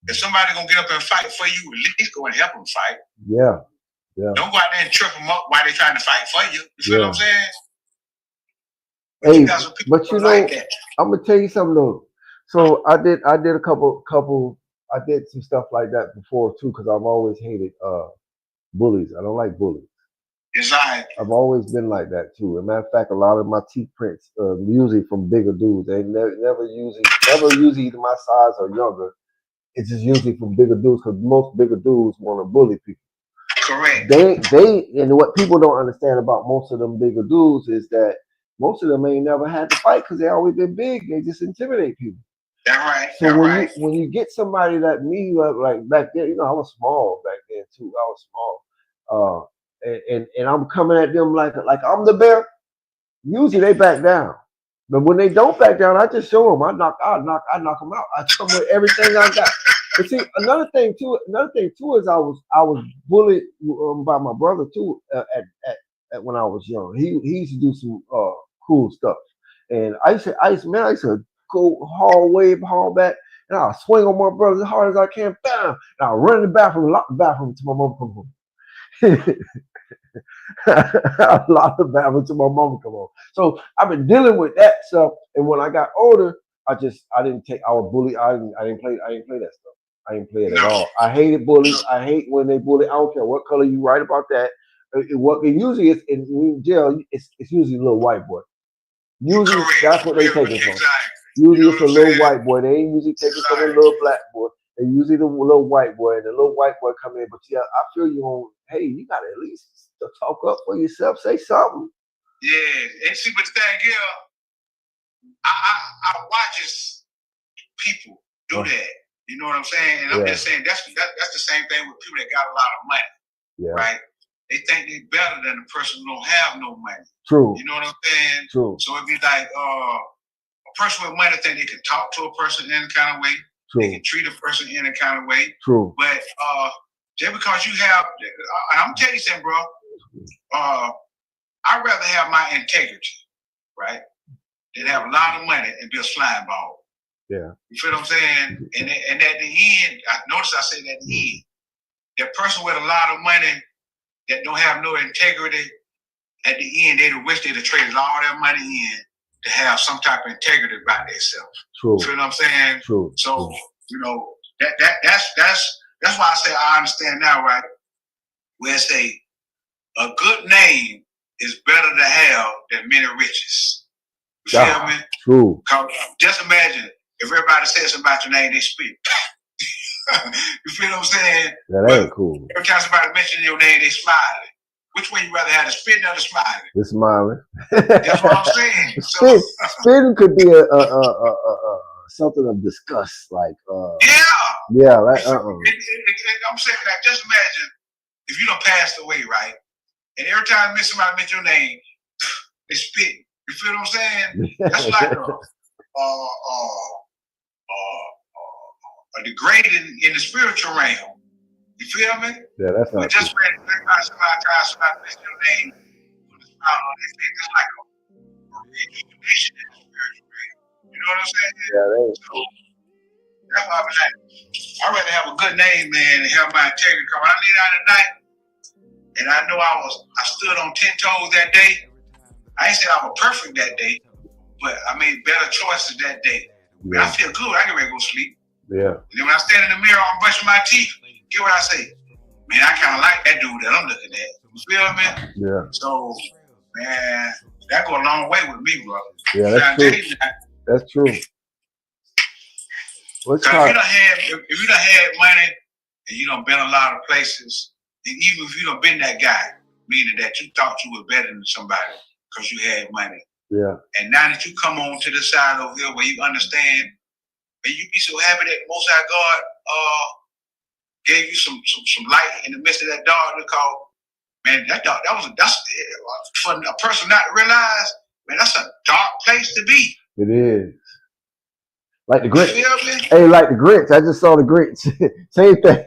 if somebody gonna get up and fight for you, at least go and help them fight. Yeah. Yeah. Don't go out there and trip them up while they're trying to fight for you. You feel what I'm saying? Hey, but you know, like I'm gonna tell you something though. So I did a couple. I did some stuff like that before too, because I've always hated bullies. I don't like bullies. Exactly. I've always been like that too. As a matter of fact, a lot of my teeth prints usually from bigger dudes. They never usually either my size or younger. It's just usually from bigger dudes because most bigger dudes want to bully people. Correct. They and what people don't understand about most of them bigger dudes is that most of them ain't never had to fight because they always been big. They just intimidate people. That's right. So when you get somebody like me, like back then, you know, I was small back then too. I was small. And I'm coming at them like I'm the bear. Usually they back down, but when they don't back down, I just show them. I knock them out. I come with everything I got. But see, another thing too is I was bullied by my brother too at when I was young. He used to do some cool stuff, and I used to go haul back, and I'll swing on my brother as hard as I can, bam, and I'll run in the bathroom, lock the bathroom till my mom come home. I locked the bathroom till my mom come home. So I've been dealing with that stuff, and when I got older, I didn't take our bully. I didn't play that stuff. I didn't play it at all. I hated bullies. I hate when they bully. I don't care what color you write about that. What it usually is in jail, it's usually a little white boy. Usually that's what they take it from. Usually know it's what a I'm little saying? white boy. They ain't usually take it from the little black boy. They usually the little white boy, and the little white boy come in. But yeah, I feel you on. Hey, you gotta at least talk up for yourself. Say something. Yeah, and see, but the thing, I watches people do that. You know what I'm saying? And I'm just saying that's the same thing with people that got a lot of money, Yeah. right? They think they're better than the person who don't have no money. True. You know what I'm saying? True. So it'd be like a person with money think they can talk to a person in a kind of way. True. They can treat a person in a kind of way. True. But just because you have, I'm telling you something, bro. I'd rather have my integrity, right, than have a lot of money and be a slime ball. Yeah. You feel what I'm saying? And at the end, I notice I said at the end, that person with a lot of money that don't have no integrity, at the end, they'd wish they'd have traded all their money in to have some type of integrity about themselves. True. You feel what I'm saying? True. So, you know, that's why I say I understand now, right? Where it's a good name is better to have than many riches. You feel me? True. Just imagine if everybody says something about your name, they speak. You feel what I'm saying? That ain't cool. Every time somebody mentions your name, they smiling. Which one you rather have, the spitting or the smiling? The smiling. That's what I'm saying. Spitting could be a something of disgust, like yeah, like I'm saying that. Just imagine if you don't passed away, right? And every time somebody mentions your name, they spit. You feel what I'm saying? That's like a degrading in the spiritual realm. You feel me? Yeah, that's not. But just when somebody mention your name, put a smile on their face, it's like a rejuvenation in the spiritual realm. You know what I'm saying? Yeah, that ain't. So that's why I'd rather have a good name, man, and have my integrity. When I laid out at night, and I know I stood on 10 toes that day. I ain't say I was perfect that day, but I made better choices that day. Man, I feel good. I get ready to go sleep. Yeah. And then when I stand in the mirror, I'm brushing my teeth. Get what I say? Man, I kind of like that dude that I'm looking at. You feel me? Yeah. So, man, that go a long way with me, bro. Yeah, that's true. That's true. Let's Cause talk. if you done had money and you done been a lot of places, and even if you done been that guy, meaning that you thought you were better than somebody because you had money. Yeah. And now that you come on to the side over here where you understand, and you be so happy that Most High God gave you some light in the midst of that dark, because man, that's for a person not to realize, man, that's a dark place to be. It is. Like the Grinch. You feel me? Hey, like the Grinch. I just saw the Grinch. Same thing.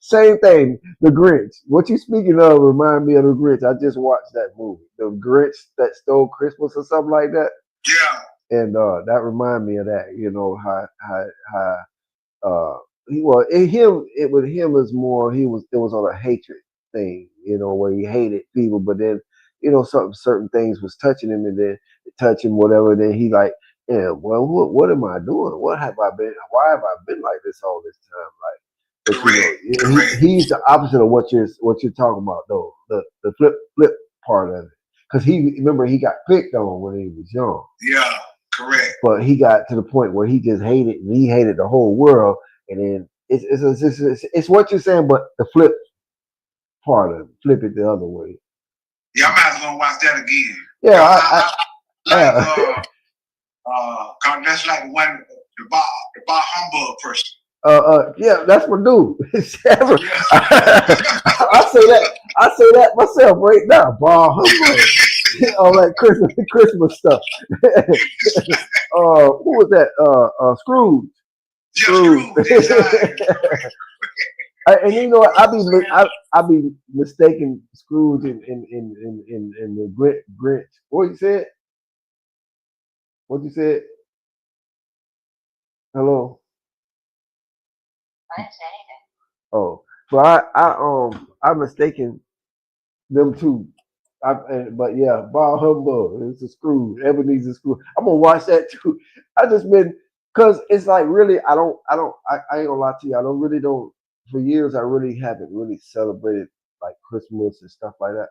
Same thing. The Grinch. What you speaking of remind me of the Grinch. I just watched that movie. The Grinch that stole Christmas or something like that. Yeah. And that remind me of that. You know how it with him is more. It was on a hatred thing. You know, where he hated people, but then certain things was touching him, and then touching whatever. Then he like. Yeah, well, what am I doing? What have I been? Why have I been like this all this time? Like, but he's the opposite of what you're talking about, though. The flip part of it, because he got picked on when he was young. Yeah, correct. But he got to the point where he just hated, and he hated the whole world. And then it's what you're saying, but the flip part of it, flip it the other way. Yeah, I might as well watch that again. Yeah, cause that's like the bar humbug person. Yeah, that's what dude. I say that myself right now. Bar humbug. All that Christmas stuff. Who was that? Scrooge. Scrooge. And you know what? I be mistaken Scrooge in the Grinch. What you said? What you said? Hello. I didn't say anything. Oh, but I'm mistaken them two. But yeah, Bar Humbug. It's a Scrooge. Ebenezer Scrooge. I'm gonna watch that too. I just been because it's like really I ain't gonna lie to you. For years I really haven't really celebrated like Christmas and stuff like that.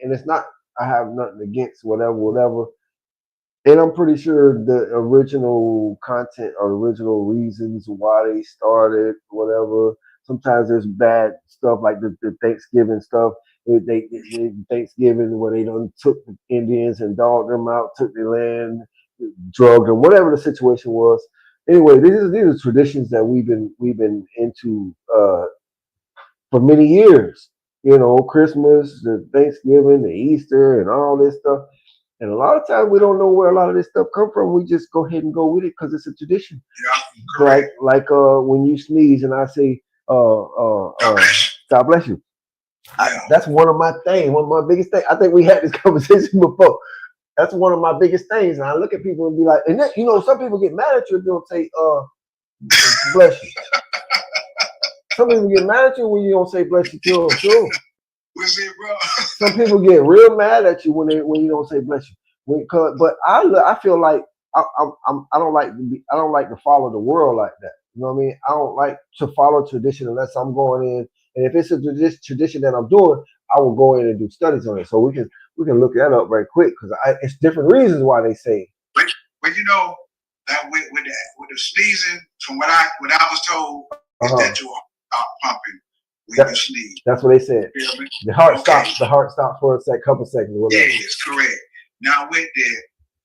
And it's not I have nothing against whatever. And I'm pretty sure the original content or original reasons why they started, whatever. Sometimes there's bad stuff like the Thanksgiving stuff. Thanksgiving where they done took the Indians and dogged them out, took their land, drugged them, whatever the situation was. Anyway, these are traditions that we've been into for many years. You know, Christmas, the Thanksgiving, the Easter, and all this stuff. And a lot of times we don't know where a lot of this stuff come from. We just go ahead and go with it because it's a tradition. Yeah, correct. Like when you sneeze and I say, God bless you. Yeah. That's one of my things, one of my biggest things. I think we had this conversation before. That's one of my biggest things. And I look at people and be like, and then, you know, some people get mad at you if you don't say, bless you. Some people get mad at you when you don't say bless you too. What's it, bro? Some people get real mad at you when you don't say bless you. But I feel like I don't like to follow the world like that. You know what I mean? I don't like to follow tradition unless I'm going in. And if it's a tradition that I'm doing, I will go in and do studies on it. So we can look that up right quick because it's different reasons why they say. But you know that with the sneezing, from what I was told, is that your heart stop pumping when you sneeze. That's what they said. The heart stops. The heart stops for a couple seconds. Whatever. Yes, correct. Now with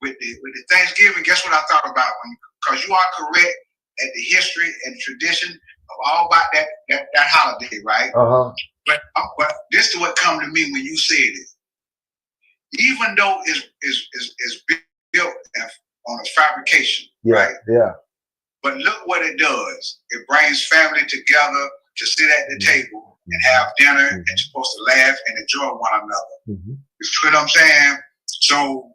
the Thanksgiving, guess what I thought about? Because you are correct at the history and tradition of all about that holiday, right? But this is what come to me when you said it. Even though it's built on a fabrication, right? Yeah. But look what it does. It brings family together to sit at the table and have dinner and supposed to laugh and enjoy one another. You see what I'm saying? So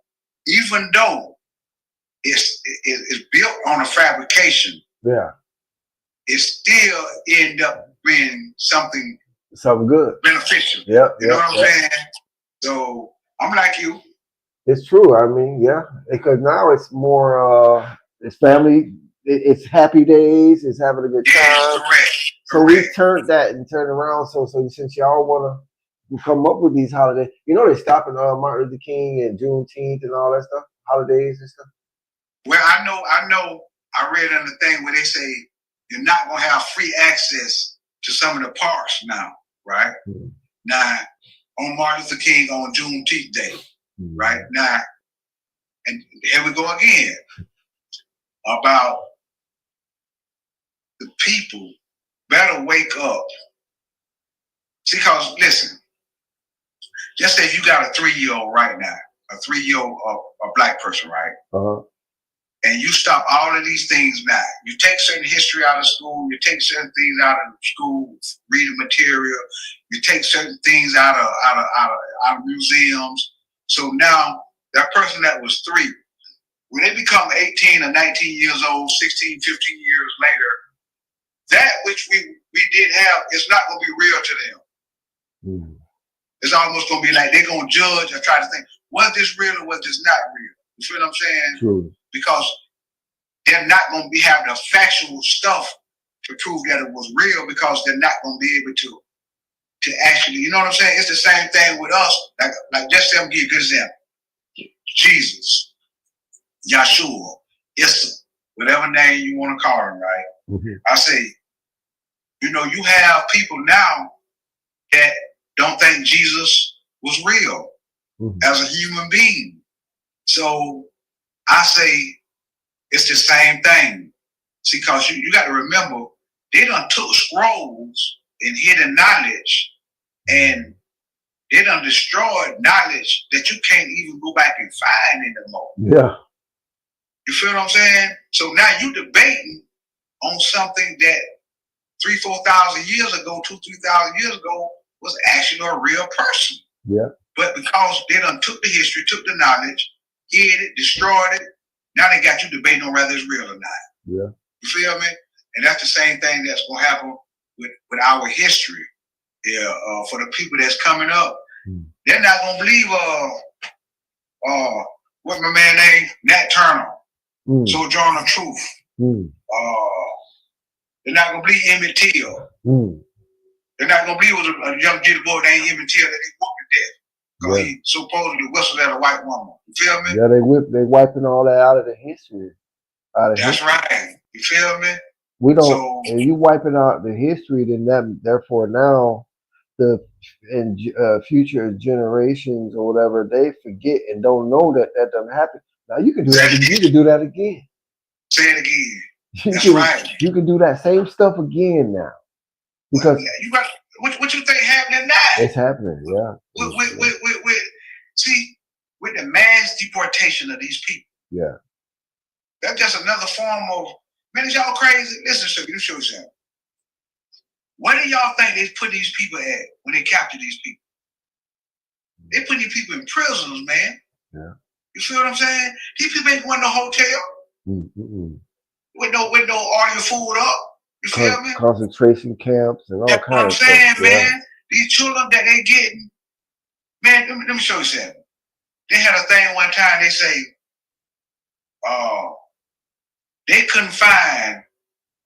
even though it's built on a fabrication, it still end up being something good, beneficial. Yeah. You know what I'm saying? So I'm like you. It's true. I mean, yeah, because now it's more it's family. It's happy days. It's having a good time. Correct. So we turned around. So since y'all want to come up with these holidays, you know, they stopping Martin Luther King and Juneteenth and all that stuff, holidays and stuff. Well, I know. I read on the thing where they say you're not gonna have free access to some of the parks now, right? Now on Martin Luther King on Juneteenth Day, right now, and here we go again about the people better wake up. See, because listen, just say if you got a 3-year-old right now, a 3-year-old a black person, right? And you stop all of these things now. You take certain history out of school, you take certain things out of school, reading material, you take certain things out of museums. So now that person that was 3, when they become 18 or 19 years old, 16, 15 years later, that which we did have is not going to be real to them. It's almost going to be like they're going to judge or try to think, was this real or was this not real? You feel what I'm saying? True. Because they're not going to be having the factual stuff to prove that it was real because they're not going to be able to actually, you know what I'm saying? It's the same thing with us. Like just let me give you a good example. Jesus, Yahshua, Issa, whatever name you want to call him, right? I say, you know, you have people now that don't think Jesus was real as a human being. So I say it's the same thing. See, because you got to remember, they done took scrolls and hidden knowledge, and they done destroyed knowledge that you can't even go back and find anymore. Yeah. You feel what I'm saying? So now you debating on something that 3,000-4,000 years ago, 2,000-3,000 years ago was actually a real person. Yeah. But because they done took the history, took the knowledge, hid it, destroyed it, now they got you debating on whether it's real or not. Yeah. You feel me? And that's the same thing that's going to happen with our history. Yeah, for the people that's coming up, they're not going to believe what my man named Nat Turner, Sojourner Truth. They're not going to believe Emmett Till. They're not going to believe it was a young jitty boy named Emmett Till that they walked to death. Because Yeah. he supposedly whistled at a white woman. You feel me? Yeah, they wiping all that out of the history. Out of That's history. right. You feel me? We don't. So If you wiping out the history, then that therefore now the future generations or whatever they forget and don't know that done happened. Now you can do that. You can do that again. say it again. You That's can, right. you can do that same stuff again now because You got what you think happening now? it's happening. Yeah. See, with the mass deportation of these people, Yeah. that's just another form of, man, is y'all crazy? Listen, so you show something. Where do y'all think they put these people at when they capture these people? They put these people in prisons, man. Yeah. You feel what I'm saying? These people ain't going to no hotel with no all your food up. You feel me? Concentration camps and all That's what I'm kinds of saying, stuff. man. These children that they getting, man, let me show you something. They had a thing one time, they say, they couldn't find,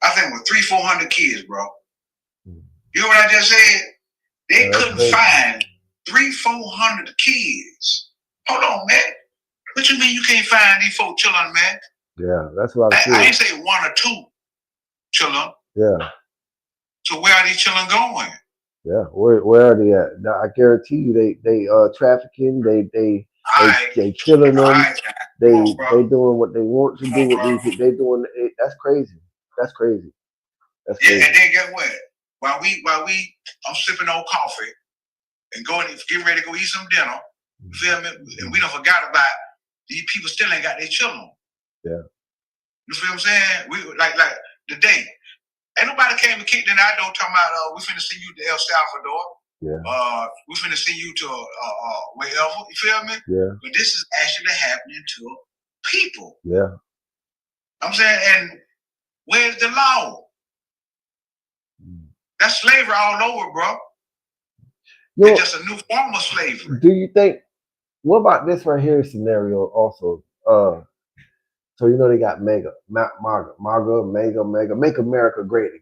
I think it was 300-400 kids, bro. You know what I just said? They couldn't find 300-400 kids. Hold on, man. What you mean you can't find these 4 children, man? Yeah, that's what I ain't say 1 or 2 children. Yeah. So where are these children going? Yeah, where are they at? Now, I guarantee you, they trafficking, they killing them, they doing what they want to do with these people. They doing it. That's crazy. That's crazy. That's crazy. Yeah, and then get what? While I'm sipping on coffee and getting ready to go eat some dinner. You feel me? And we don't forgot about these people still ain't got their children. Yeah. You feel what I'm saying? We like today. Ain't nobody came and kicked in our door talking about we finna send you to El Salvador. Yeah. We finna send you to wherever. You feel me? Yeah. But this is actually happening to people. Yeah. I'm saying, and where's the law? That's slavery all over, bro. It's just a new form of slavery. Do you think? What about this right here scenario also? So they got Make America Great Again.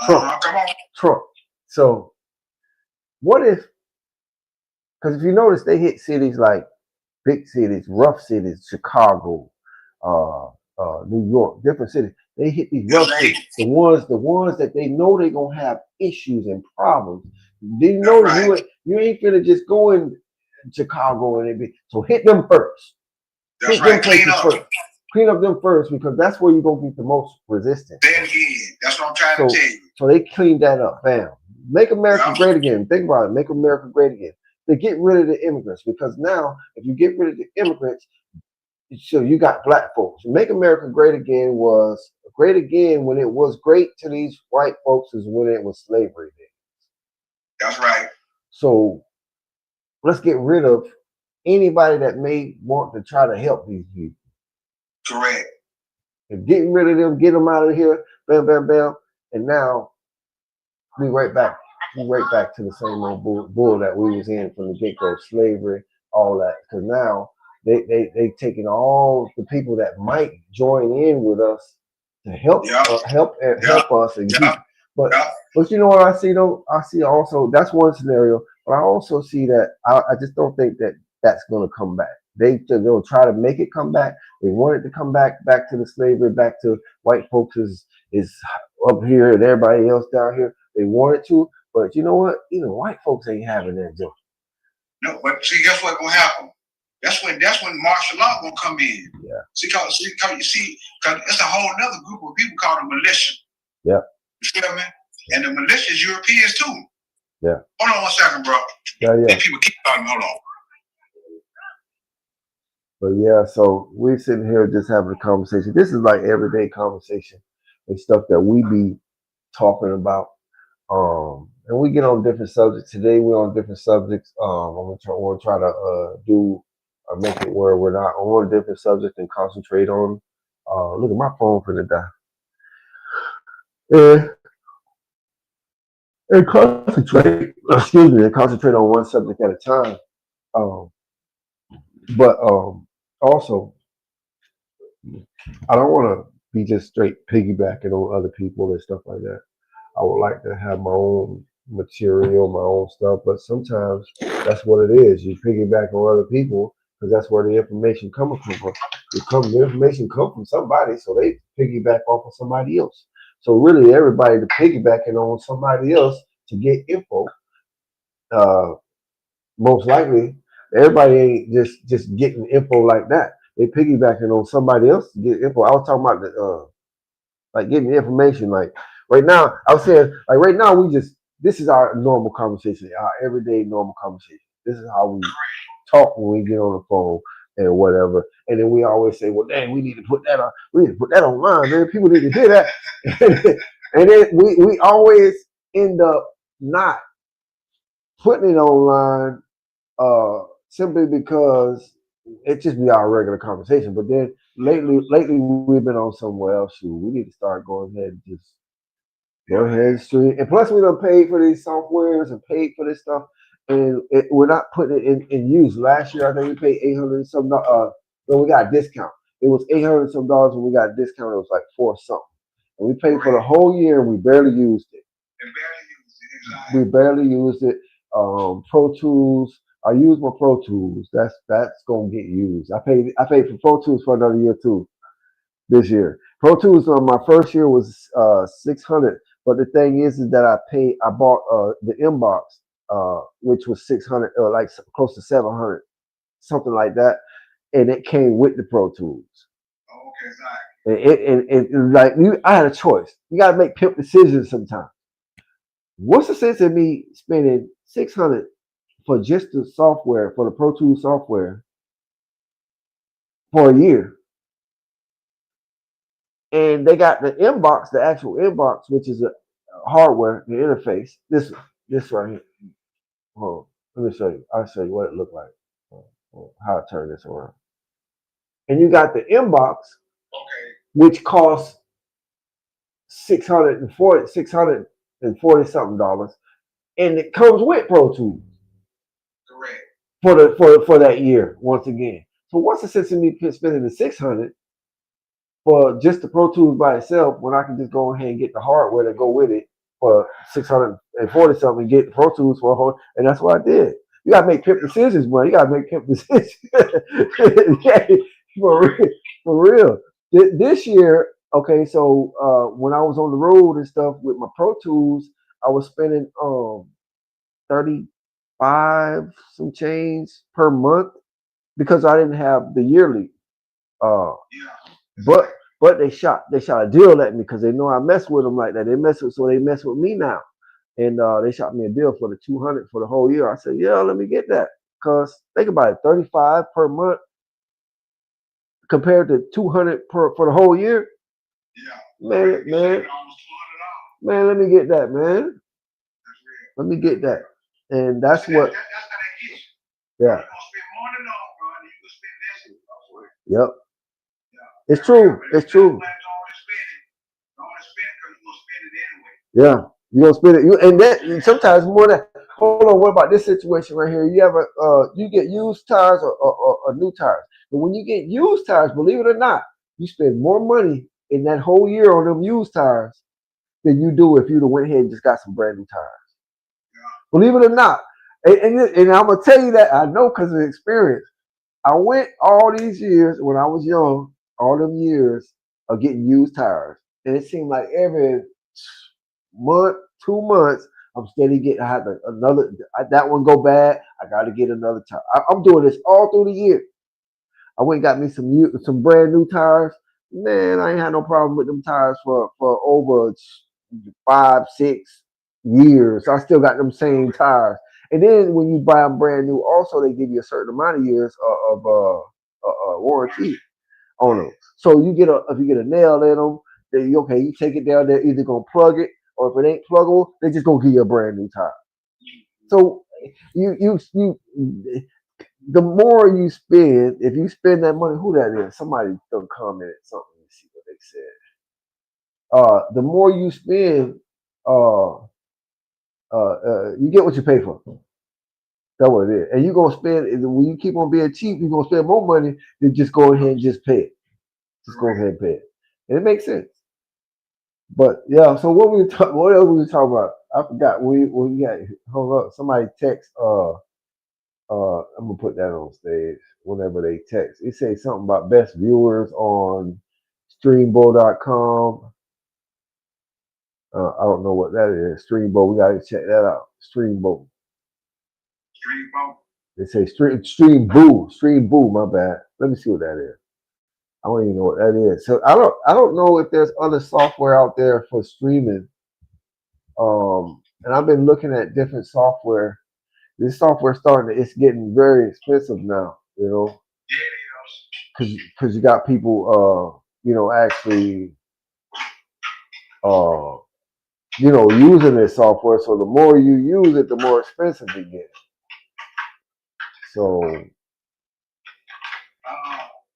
Trump. Come on. Trump. So what if? Because if you notice, they hit cities like big cities, rough cities, Chicago, New York, different cities. They hit these rough cities, the ones that they know they're gonna have issues and problems. They know you ain't finna just go in Chicago and so hit them first. That's right. Clean up them first because that's where you're gonna get the most resistance. That's what I'm trying to tell you. So they cleaned that up, bam. Make America great again. Think about it. Make America great again. They get rid of the immigrants because now, if you get rid of the immigrants, so you got black folks. Make America Great Again was great again when it was great to these white folks is when it was slavery days. That's right. So let's get rid of anybody that may want to try to help these people. Correct. And getting rid of them, get them out of here, bam, bam, bam. And now we right back to the same old bull that we was in from the get-go, slavery, all that. Because now they taking all the people that might join in with us to help us and but you know what I see though? I see also that's one scenario, but I also see that I just don't think that that's going to come back. They'll try to make it come back. They want it to come back to the slavery, back to white folks is up here and everybody else down here. They want it to, but you know what? Even white folks ain't having that joke. No, but see, guess what's gonna happen? That's when martial law gonna come in. Yeah. See, cause it's a whole other group of people called the militia. Yeah. You feel me? And the militia is Europeans too. Yeah. Hold on 1 second, bro. Yeah. People keep calling me. Hold on. But yeah, so we're sitting here just having a conversation. This is like everyday conversation and stuff that we be talking about. And we get on different subjects. Today we're on different subjects. I'm gonna try to do or make it where we're not on a different subject and concentrate on. Look at my phone for the die. And concentrate. Excuse me. And concentrate on one subject at a time. But also, I don't want to be just straight piggybacking on other people and stuff like that. I would like to have my own material, my own stuff. But sometimes that's what it is. You piggyback on other people because that's where the information coming from. The information come from somebody, so they piggyback off of somebody else. So really, everybody piggybacking on somebody else to get info. Uh, Most likely, everybody ain't just getting info like that. They piggybacking on somebody else to get info. I was talking about the like getting information. Like right now, I was saying like right now we just this is our normal conversation, our everyday normal conversation. This is how we talk when we get on the phone and whatever. And then we always say, well, dang, we need to put that on. We need to put that online, man. People need to hear that. And then we always end up not putting it online simply because it just be our regular conversation. But then lately we've been on somewhere else. Shoot, we need to start going ahead and just go ahead and stream. And plus, we done paid for these softwares and paid for this stuff, and we're not putting it in use. Last year, I think we paid $800 and some. When we got a discount, it was $800 and some dollars. When we got a discount, it was like $4 something. And we paid for the whole year, and we barely used it. We barely used it. Pro Tools. I use my Pro Tools. That's gonna get used. I paid for Pro Tools for another year too. This year, Pro Tools on my first year was $600. But the thing is that I bought the inbox, which was $600, like close to $700, something like that, and it came with the Pro Tools. And like I had a choice. You gotta make pimp decisions sometimes. What's the sense of me spending $600 for just the software, for the Pro Tools software, for a year? And they got the inbox, the actual inbox, which is a hardware, the interface. This right here. Hold on, let me show you. I'll show you what it looked like. How to turn this around. And you got the inbox, which costs $640 something, and it comes with Pro Tools. Correct. For that year, once again. So what's the sense of me spending the $600 for just the Pro Tools by itself when I can just go ahead and get the hardware to go with it for $640 something and get the Pro Tools for a whole? And that's what I did. You gotta make pimp decisions, man. You gotta make pimp decisions. Yeah, for real. This year, okay, so when I was on the road and stuff with my Pro Tools, I was spending 35 some change per month because I didn't have the yearly. But they shot a deal at me because they know I mess with them like that. They mess with me now, and they shot me a deal for the $200 for the whole year. I said, yeah, let me get that. Cause think about it, 35 per month compared to $200 for the whole year. Yeah, man, let me get that, man. Let me get that, and that's what. Yeah. Yep. It's true. It's true. Yeah, you gonna spend it. And that sometimes more than. Hold on. What about this situation right here? You ever you get used tires or new tires? But when you get used tires, believe it or not, you spend more money in that whole year on them used tires than you do if you'd have went ahead and just got some brand new tires. Believe it or not. And I'm gonna tell you that I know because of experience. I went all these years when I was young, all them years of getting used tires, and it seemed like every month, 2 months, I'm steady getting. I had another. That one go bad. I got to get another tire. I'm doing this all through the year. I went and got me some brand new tires. Man, I ain't had no problem with them tires for over 5, 6 years. I still got them same tires. And then when you buy them brand new, also they give you a certain amount of years of warranty on them. So if you get a nail in them, then you take it down. They're either gonna plug it, or if it ain't pluggable, they just gonna give you a brand new tire. So you the more you spend, if you spend that money, who that is? Somebody done commented something. Let's see what they said. The more you spend, you get what you pay for. That's what it is. And you're gonna spend when you keep on being cheap, you're gonna spend more money than just go ahead and just pay it. Just go ahead and pay it. And it makes sense. But yeah, so what what else we talking about? I forgot. We got hold up. Somebody text. I'm gonna put that on stage whenever they text. It say something about best viewers on Streambo.com. I don't know what that is. Streambo. We gotta check that out. Streambo. Street boat. They say Stream Boo. My bad. Let me see what that is. I don't even know what that is. So I don't know if there's other software out there for streaming. And I've been looking at different software. This software it's getting very expensive now, Yeah, because you got people, actually, using this software. So the more you use it, the more expensive it gets. So, and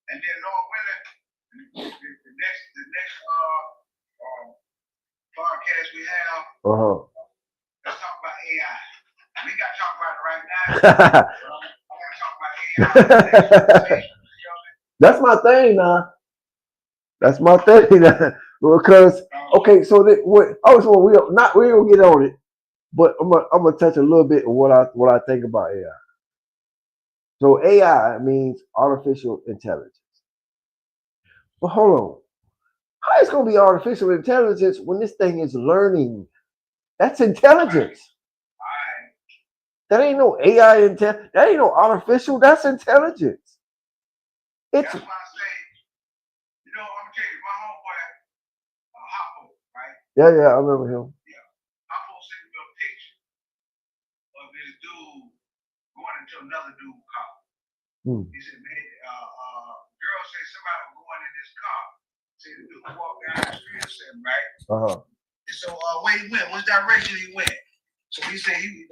then Lord willing, the next podcast we have, let's talk about AI. We got to talk about it right now. I want to talk about AI. That's my thing now. That's my thing now. Because okay, so we don't get on it, but I'm gonna touch a little bit of what I think about AI. So AI means artificial intelligence. But hold on, how is gonna be artificial intelligence when this thing is learning? That's intelligence. That ain't no AI that ain't no artificial. That's intelligence. That's why I say, I'm gonna tell you, my homeboy, Hoppo, right? Yeah, I remember him. Yeah, Hoppo sent me a picture of this dude going into another dude's car. He said, man, girl said somebody was going in this car. Said the dude walked down the street or something, right? And so where he went, which direction he went. So he said she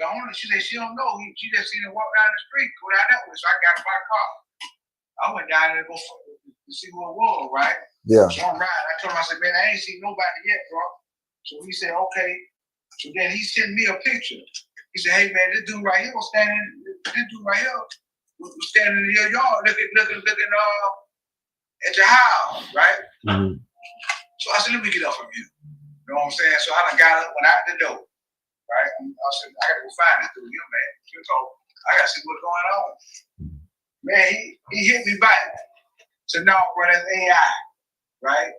said she don't know. She just seen him walk down the street, go down that way. So I got in my car. I went down there to see who it was, right? Yeah. So I'm riding. I told him, I said, man, I ain't seen nobody yet, bro. So he said, okay. So then he sent me a picture. He said, hey man, this dude right here was standing in your yard looking at your house, right? So I said, let me get up from you. You know what I'm saying? So I done got up, went out the door. Right? I said, I gotta go find this dude, man. So I gotta see what's going on. Man, he hit me back. So now, bro, that's AI, right?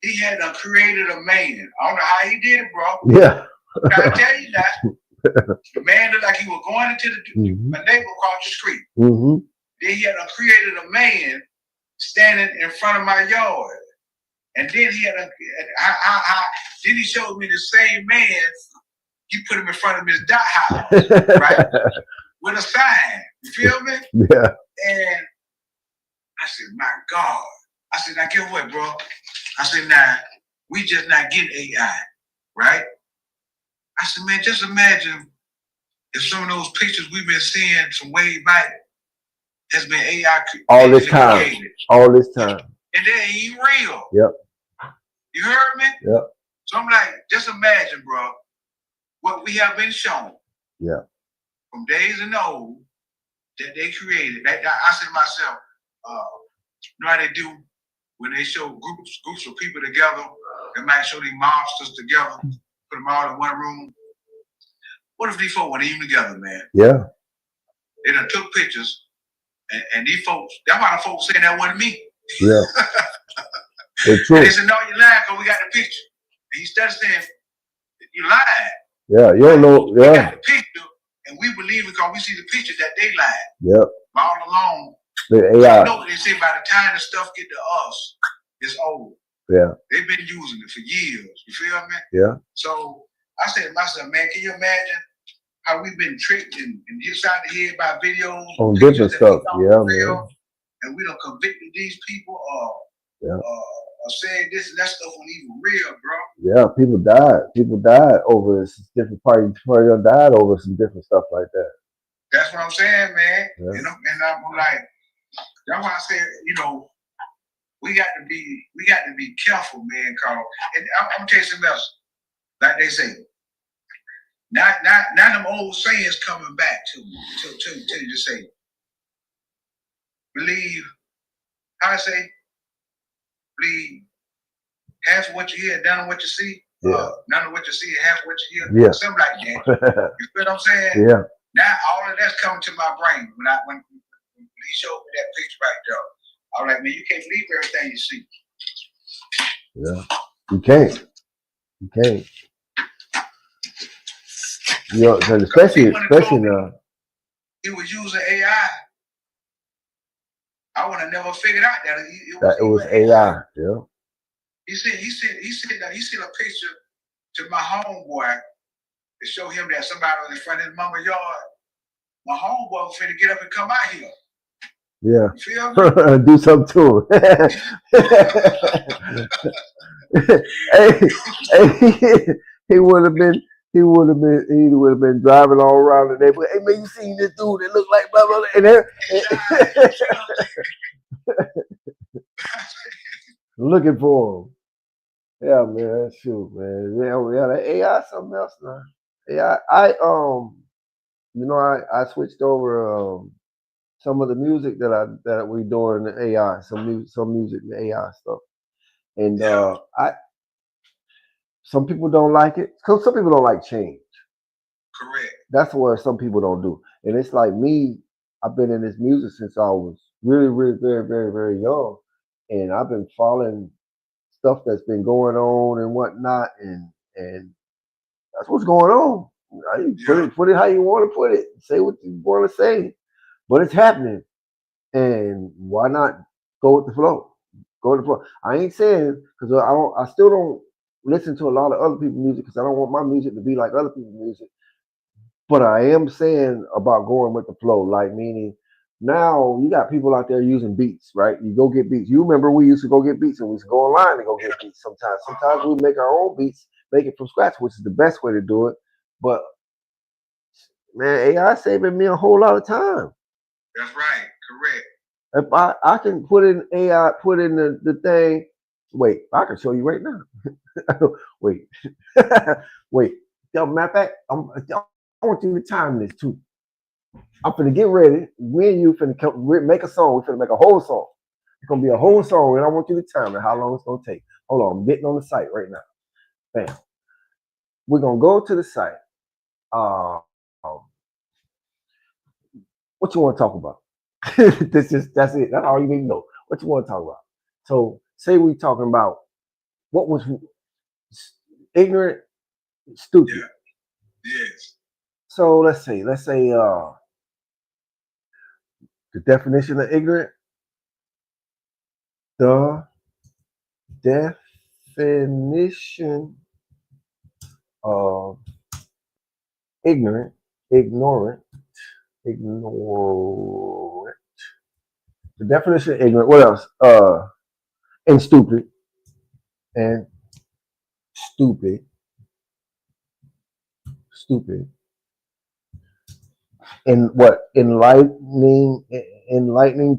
He had created a man. I don't know how he did it, bro. Yeah. I tell you that. The man looked like he was going into my neighbor across the street. Then he had created a man standing in front of my yard. And then he then he showed me the same man. He put him in front of his dot house, right? With a sign. You feel me? Yeah. And I said, my God. I said, now get what, bro? I said, now, we just not getting AI, right? I said, man, just imagine if some of those pictures we've been seeing from way back has been AI all this time. All this time. And they ain't real. Yep. You heard me? Yep. So I'm like, just imagine, bro, what we have been shown. Yeah. From days and old that they created. I said to myself, you know how they do when they show groups of people together, they might show these monsters together, put them all in one room. What if these folks weren't even together, man? Yeah. They done took pictures, and these folks, that's why the folks saying that wasn't me. Yeah. It's true. And they said, no, you lied because we got the picture. And he started saying, you lied. Yeah, you don't know. We got the picture, and we believe it because we see the picture that they lied. Yep. All along. The AI. You know what they say, by the time the stuff get to us, it's old. Yeah. They've been using it for years. You feel me? Yeah. So I said to myself, man, can you imagine how we've been tricked and inside the head by videos on different stuff? Yeah, man. And we done convicted these people yeah. saying this and that stuff wasn't even real, bro. Yeah, people died. People died over this. Different parties died over some different stuff like that. That's what I'm saying, man. Yeah. And I'm like, that's why I said, we got to be careful, man, Carl. And I'm gonna tell you something else. Like they say, now them old sayings coming back to you to say, believe, how I say, believe half of what you hear, none of what you see. Yeah. None of what you see, half of what you hear. Yeah. Something like that. You feel what I'm saying? Yeah. Now all of that's coming to my brain when he showed me that picture right there. I was like, man, you can't believe everything you see. Yeah. You can't. You can't. You know, 'cause especially now. He was using AI. I would have never figured out that It was AI. Yeah. He sent a picture to my homeboy to show him that somebody was in front of his mama's yard. My homeboy was finna get up and come out here. Yeah. You feel me? Do something to him. hey, he would have been driving all around the neighborhood. Hey man, you seen this dude that look like blah blah blah? And looking for him. Yeah, man, shoot, man. Yeah, that AI something else now. Yeah, I switched over some of the music that we doing in the AI, some music in the AI stuff. And some people don't like it. Cause some people don't like change. Correct. That's what some people don't do. And it's like me, I've been in this music since I was really, really very, very, very young. And I've been following stuff that's been going on and whatnot, and that's what's going on. Put it how you want to put it. Say what you want to say, but it's happening. And why not go with the flow? Go with the flow. I ain't saying because I still don't listen to a lot of other people's music because I don't want my music to be like other people's music. But I am saying about going with the flow, like meaning now you got people out there using beats, right? You go get beats. You remember we used to go get beats and we used to go online and go get beats sometimes. Sometimes we make our own beats, make it from scratch, which is the best way to do it. But man, AI saving me a whole lot of time. That's right. Correct. If I can put in AI, put in the thing. Wait, I can show you right now. Wait. Wait. Matter of fact, I want you to time this too. I'm finna get ready. Me and you finna make a song. We're finna make a whole song. It's gonna be a whole song, and I want you to time it, how long it's gonna take. Hold on, I'm getting on the site right now. Bam. We're gonna go to the site. What you want to talk about? That's it. That's all you need to know. What you want to talk about? So say we talking about what was ignorant, stupid. Yeah. Yes. So let's say the definition of ignorant. The definition of ignorant. The definition of ignorant. What else? And stupid. And what? Enlightening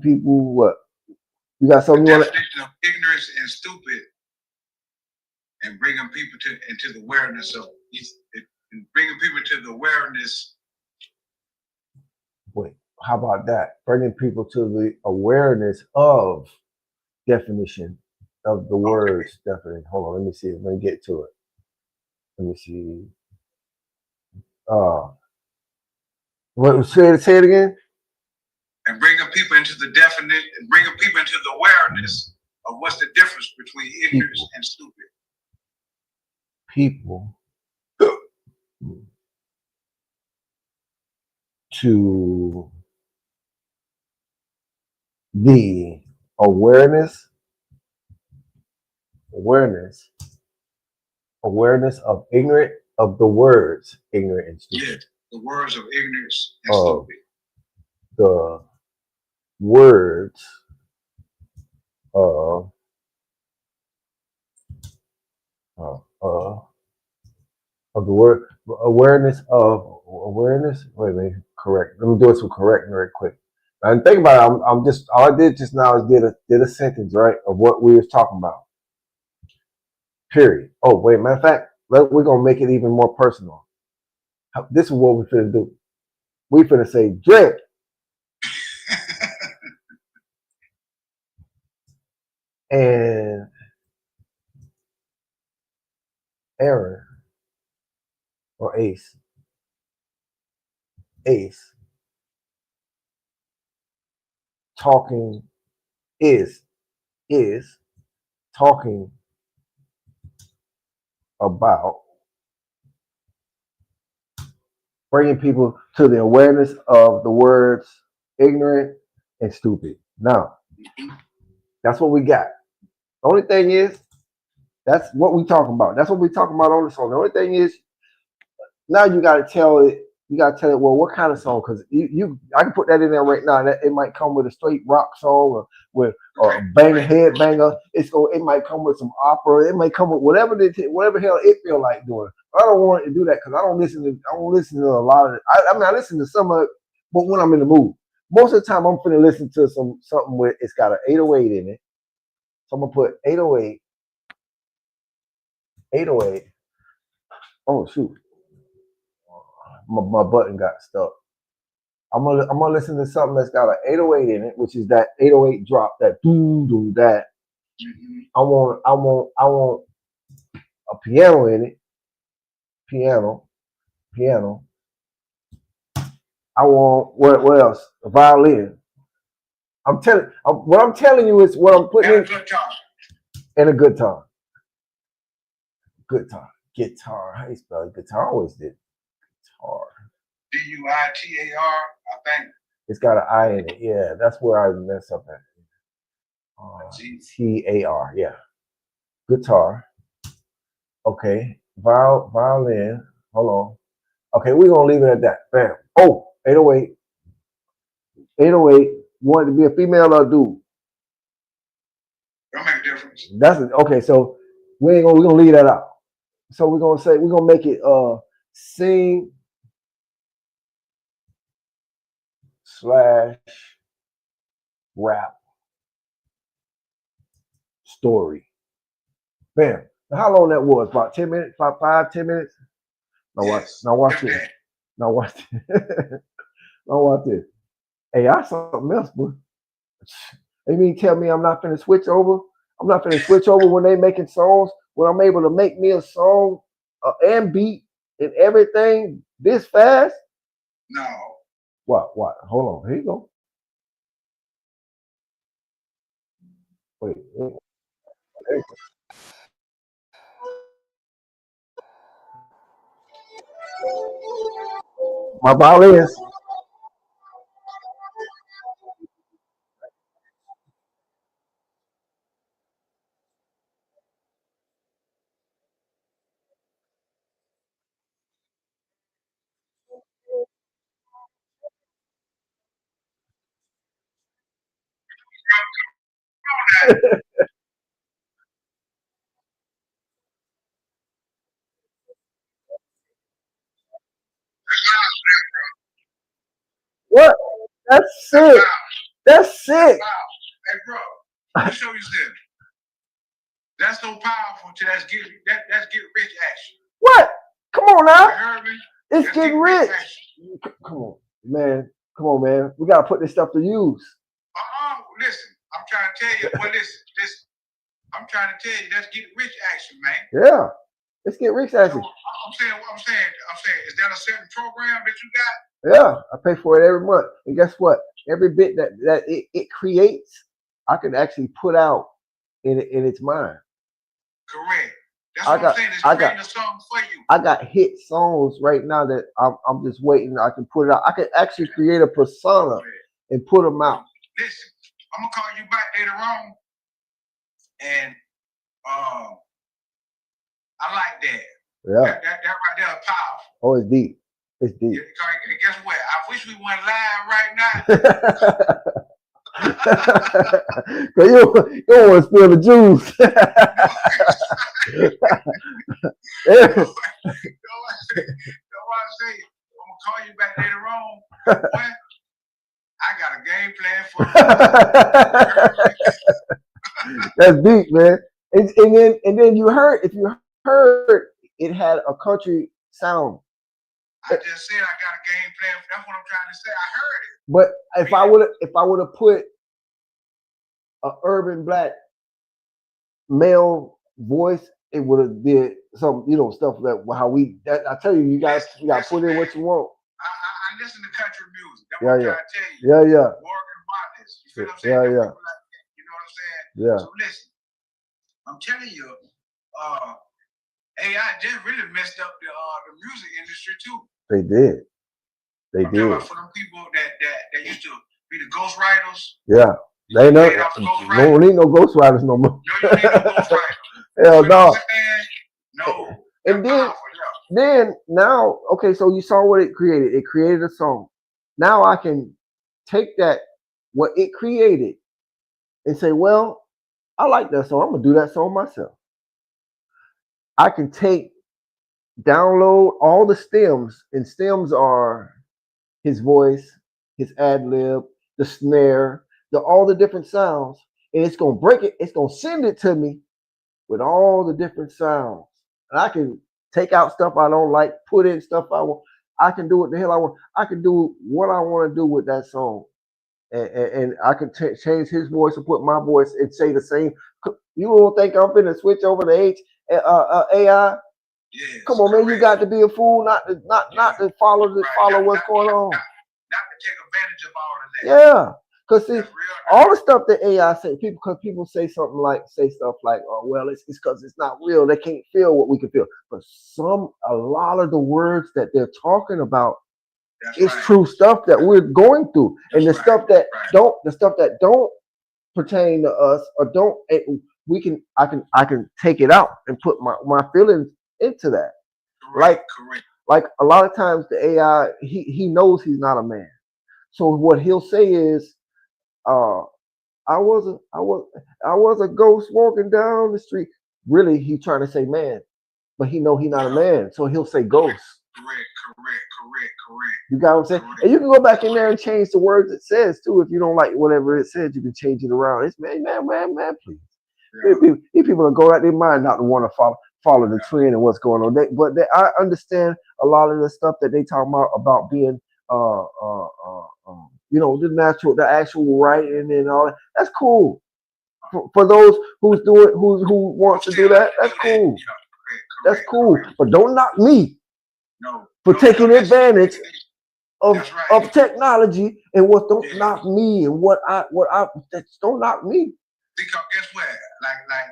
people. What? You got something? The definition of ignorance and stupid, and bringing people into the awareness of bringing people to the awareness. Wait, how about that? Bringing people to the awareness of definition of the words. Definitely. Hold on. Let me see. Let me get to it. Let me see. Say it again. And bringing people into the definition, and bringing people into the awareness of what's the difference between ignorance and stupid. People to the awareness of ignorant of the words ignorant and stupid. Yeah, the words of ignorance and stupid. The words of the word awareness. Wait a minute, correct. Let me do it some correcting very quick. And think about it. I'm just all I did just now is did a sentence right of what we was talking about. Period. Oh wait, matter of fact, we're gonna make it even more personal. This is what we're finna do. We finna say, Dre. And Aaron or Ace, talking is talking about bringing people to the awareness of the words ignorant and stupid. Now, that's what we got. The only thing is, that's what we talking about. That's what we talking about on the song. The only thing is, now you got to tell it. You got to tell it. Well, what kind of song? Because I can put that in there right now. That it might come with a straight rock song or with a banger, headbanger. It might come with some opera. It might come with whatever hell it feel like doing. I don't want it to do that because I don't listen to a lot of it. I mean, I listen to some of it, but when I'm in the mood, most of the time I'm finna listen to something with it's got an 808 in it. So I'm gonna put 808. Oh shoot. My button got stuck. I'm gonna listen to something that's got an 808 in it, which is that 808 drop, that doo that. I want a piano in it. Piano. I want what else? A violin. What I'm telling you is what I'm putting in. And a guitar. Guitar. How you spell it? Guitar? I always did. Guitar. Duitar, I think. It's got an I in it. Yeah, that's where I mess up at. Tar. Yeah. Guitar. Okay. Violin. Hold on. Okay, we're gonna leave it at that. Bam. Oh, 808. 808. You want it to be a female or a dude? Don't make a difference. That's it. Okay, so we're gonna leave that out. So we're gonna make it sing / rap story. Bam. Now, how long that was? About 10 minutes? About 5-10 minutes? Now watch this. Now watch this. Hey, I saw something else, bro. You mean tell me I'm not finna switch over? I'm not finna switch over when they making songs, when I'm able to make me a song and beat and everything this fast? No. What? Hold on. Here you go. Wait. There you go. My violins. What? That's sick. That's sick. Hey, bro, let me show you something. That's so powerful to that's get rich action. What? Come on now. You heard me? It's That's getting get rich. action. Come on, man. We gotta put this stuff to use. Listen, I'm trying to tell you. Well, listen. I'm trying to tell you, that's get rich action, man. Yeah. Let's get rich action. I'm saying, is that a certain program that you got? Yeah, I pay for it every month. And guess what? Every bit that it creates, I can actually put out in its mind. Correct. That's what I'm saying. It's creating a song for you. I got hit songs right now that I'm just waiting. I can put it out. I can actually create a persona and put them out. Listen, I'm gonna call you back later on, and I like that. Yeah. That right there is powerful. Oh, it's deep. It's deep. Yeah, guess what? I wish we went live right now. You don't want to spill the juice. Know what I'm saying? I'm gonna call you back later on. Boy, I got a game plan for you. That's deep, man. And then if you heard it had a country sound. I just said I got a game plan. That's what I'm trying to say. I heard it. But if I would have put a urban black male voice it would have did some, stuff that how that I tell you, you got to put in what you want. I listen to country music. That's Yeah, what I'm yeah. trying to tell you. Yeah, yeah. Morgan Wallace. You feel what I'm saying? Yeah, Them yeah. people like that, you know what I'm saying? Yeah. So listen, I'm telling you, AI just really messed up the music industry too. They did. They I'm talking did. about for them people that used to be the ghostwriters. Yeah. They know. Paid off the No, ghostwriters. don't need no ghostwriters no more. No, you don't need no ghostwriter. Hell You know no. what I'm saying? No. And That's then, powerful, yeah. then now, okay, so you saw what it created. It created a song. Now I can take that, what it created, and say, well, I like that song. I'm gonna do that song myself. I can download all the stems, and stems are his voice, his ad lib, the snare, all the different sounds, and it's gonna break it. It's gonna send it to me with all the different sounds, and I can take out stuff I don't like, put in stuff I want. I can do what the hell I want. I can do what I want to do with that song, and I can change his voice and put my voice and say the same. You don't think I'm finna switch over to AI? Yes, Come on, man! You correct. got to be a fool not to follow what's going on. Not to take advantage of all of that. Yeah, because see, That's real. all the stuff that AI say, people say stuff like, oh well, it's because it's not real. They can't feel what we can feel. But a lot of the words that they're talking about That's is right. true stuff that we're going through, and the That's stuff right. that don't pertain to us or don't, I can take it out and put my feelings into that. Correct. Like a lot of times the AI, he knows he's not a man. So what he'll say is, I was a ghost walking down the street. Really, he's trying to say man, but he know he's not a man, so he'll say ghost. Correct. You got what I'm saying? Correct. And you can go back in there and change the words it says too. If you don't like whatever it says, you can change it around. It's man, please. Yeah. These people are going out their mind not to want to follow the trend and what's going on. I understand a lot of the stuff that they talk about being the actual writing and all that. That's cool. For those who wants to do that, that's cool. Yeah, That's cool. But don't knock me for No, taking that's- advantage of That's right. technology and what don't Yeah. knock me and what I don't knock me. Because guess what? Like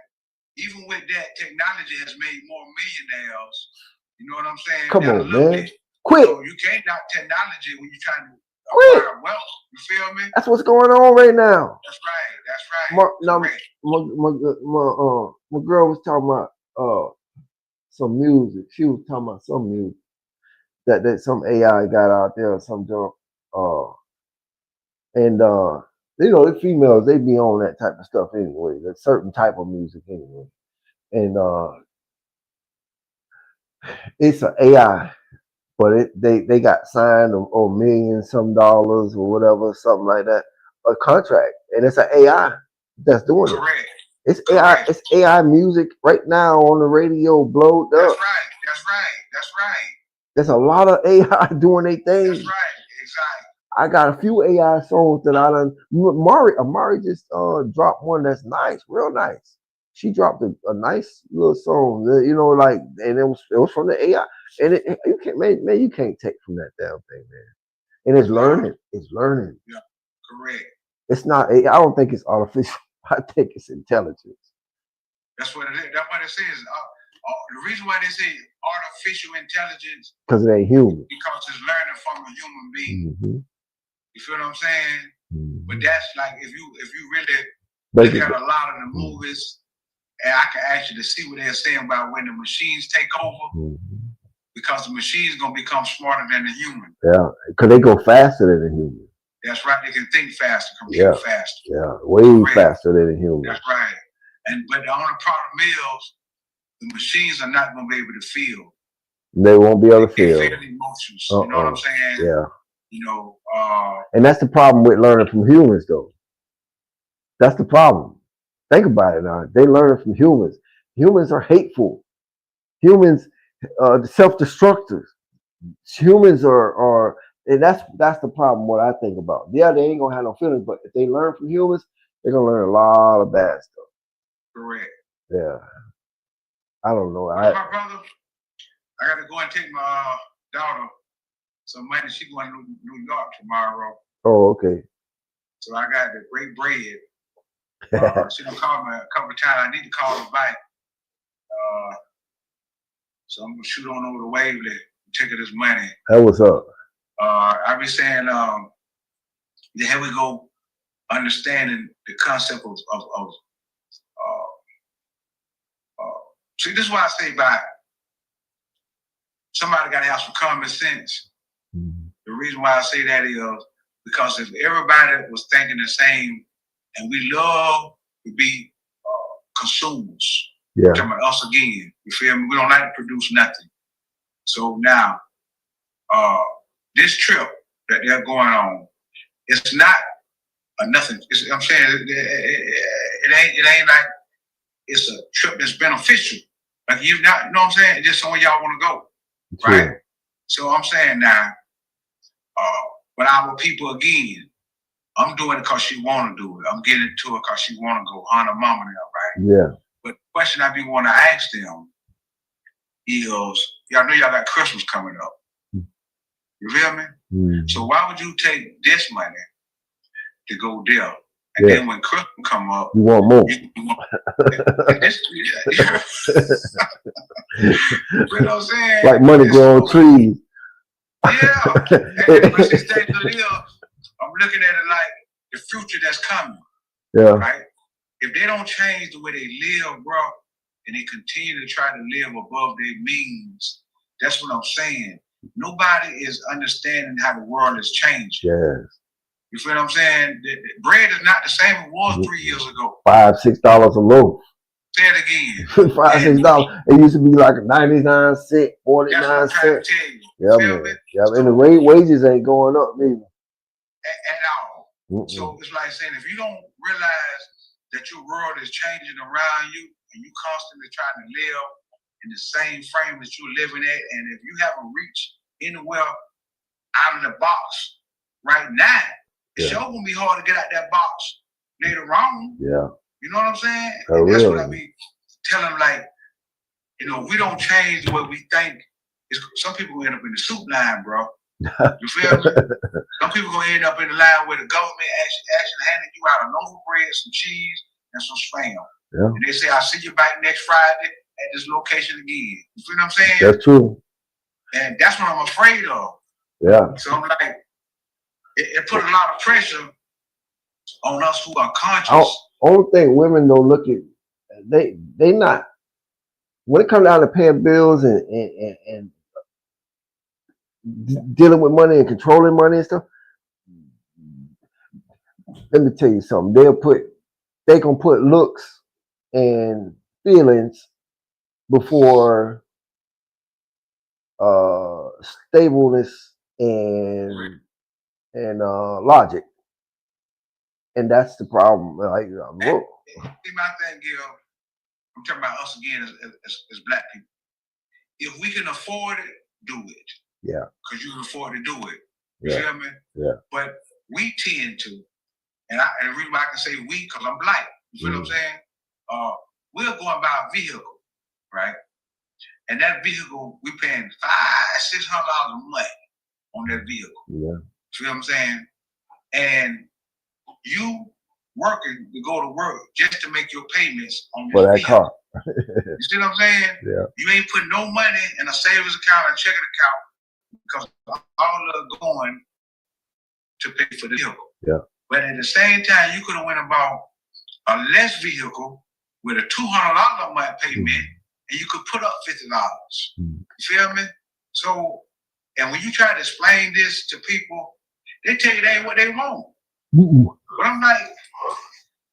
even with that, technology has made more millionaires. You know what I'm saying? Come than a on, little man. bit. Quick. So you can't knock technology when you're trying to Quick. acquire wealth. You feel me? That's what's going on right now. That's right. Correct. My girl was talking about some music. She was talking about some music that some AI got out there or some junk. And the females, they be on that type of stuff anyway. That certain type of music anyway. And it's an AI, but they got signed or million some dollars or whatever, something like that, a contract, and it's an AI that's doing it. Correct. It's AI. It's AI music right now on the radio, blowed That's up. right. There's a lot of AI doing their thing. That's right. Exactly. I got a few AI songs that I done. Amari just dropped one that's nice, real nice. She dropped a nice little song, and it was from the AI. And you can't, man, you can't take from that damn thing, man. And it's learning. It's learning. Yeah. Correct. It's not. I don't think it's artificial. I think it's intelligence. That's what it is. That's what it says. The reason why they say artificial intelligence Because it ain't human. because it's learning from a human being. Mm-hmm. You feel what I'm saying? Mm-hmm. But that's like if you really Basically. look at a lot of the movies, and I can actually see what they're saying about when the machines take over, Mm-hmm. because the machine's gonna become smarter than the human. Yeah, because they go faster than a human. That's right. They can think faster, compute faster. Yeah, way faster than a human. That's right. But the only problem is the machines are not gonna be able to feel. They won't be able to They feel. feel emotions. You know what I'm saying? Yeah. And that's the problem with learning from humans, though. That's the problem. Think about it now. They learn from humans. Humans are hateful. Humans self-destructive. Humans are and that's the problem. What I think about. Yeah, they ain't gonna have no feelings, but if they learn from humans, they're gonna learn a lot of bad stuff. Correct. Yeah. I don't know. My brother, I got to go and take my daughter some money. She going to New York tomorrow. Oh, okay. So I got the great bread. She done called me a couple of times. I need to call her back. So I'm gonna shoot on over the wave to take her this money. That was up. I be saying, here we go, understanding the concept of see, this is why I say by somebody got to have some common sense. Mm-hmm. The reason why I say that is because if everybody was thinking the same, and we love to be consumers, Yeah. talking about us again, you feel me? We don't like to produce nothing. So now, this trip that they're going on, it's not a nothing. I'm saying it ain't like it's a trip that's beneficial. Like you know what I'm saying? It's just somewhere y'all want to go, right? Yeah. So I'm saying now, but our people again, I'm doing it because she want to do it. I'm getting it to her because she want to go. Her and her mama now, right? Yeah. But the question I be want to ask them is, y'all know y'all got Christmas coming up. You feel me? Mm. So why would you take this money to go there? And then when Christmas come up, you want more. you know what I'm saying? Like money grow on trees. Yeah. And when she stays to live, I'm looking at it like the future that's coming. Yeah. Right? If they don't change the way they live, bro, and they continue to try to live above their means, that's what I'm saying. Nobody is understanding how the world is changing. Yes. You feel what I'm saying? The bread is not the same it was 3 years ago. $5-6 a loaf. Say it again. $5-6. It used to be like 99 cents, 49 That's what I'm trying cents. to tell you. Yeah, Feel man. me? Yeah, and the wages ain't going up neither. At all. So it's like saying, if you don't realize that your world is changing around you and you constantly trying to live in the same frame that you're living at, and if you haven't reached anywhere out of the box right now, it's sure gonna be hard to get out that box later on. Yeah. You know what I'm saying? Oh, And that's really? what I be telling them, like, you know, we don't change the way we think. Some people end up in the soup line, bro. You feel me? Some people gonna end up in the line where the government actually handing you out a loaf of bread, some cheese, and some spam. Yeah. And they say, I'll see you back next Friday at this location again. You feel what I'm saying? That's true. And that's what I'm afraid of. Yeah. So I'm like, it put a lot of pressure on us who are conscious. Only thing women don't look at, they not, when it comes down to paying bills and dealing with money and controlling money and stuff, let me tell you something. They gonna put looks and feelings before stableness and logic, and that's the problem. Like, look. See, my thing, Gil, I'm talking about us again as black people. If we can afford it, do it. Yeah. Because you can afford to do it. You Yeah. feel me? Yeah. But we tend to, and the reason why I can say we, because I'm black. You feel what I'm saying? We're going to buy a vehicle, right? And that vehicle, we paying $500-600 a month on that vehicle. Yeah. You feel what I'm saying? And you working to go to work just to make your payments on For that vehicle. car. You see what I'm saying? Yeah. You ain't putting no money in a savings account or a checking account because all of going to pay for the vehicle. Yeah. But at the same time, you could have went and bought a less vehicle with a $200 a month payment, and you could put up $50. You feel me? So, and when you try to explain this to people, they tell you they ain't what they want. But I'm like,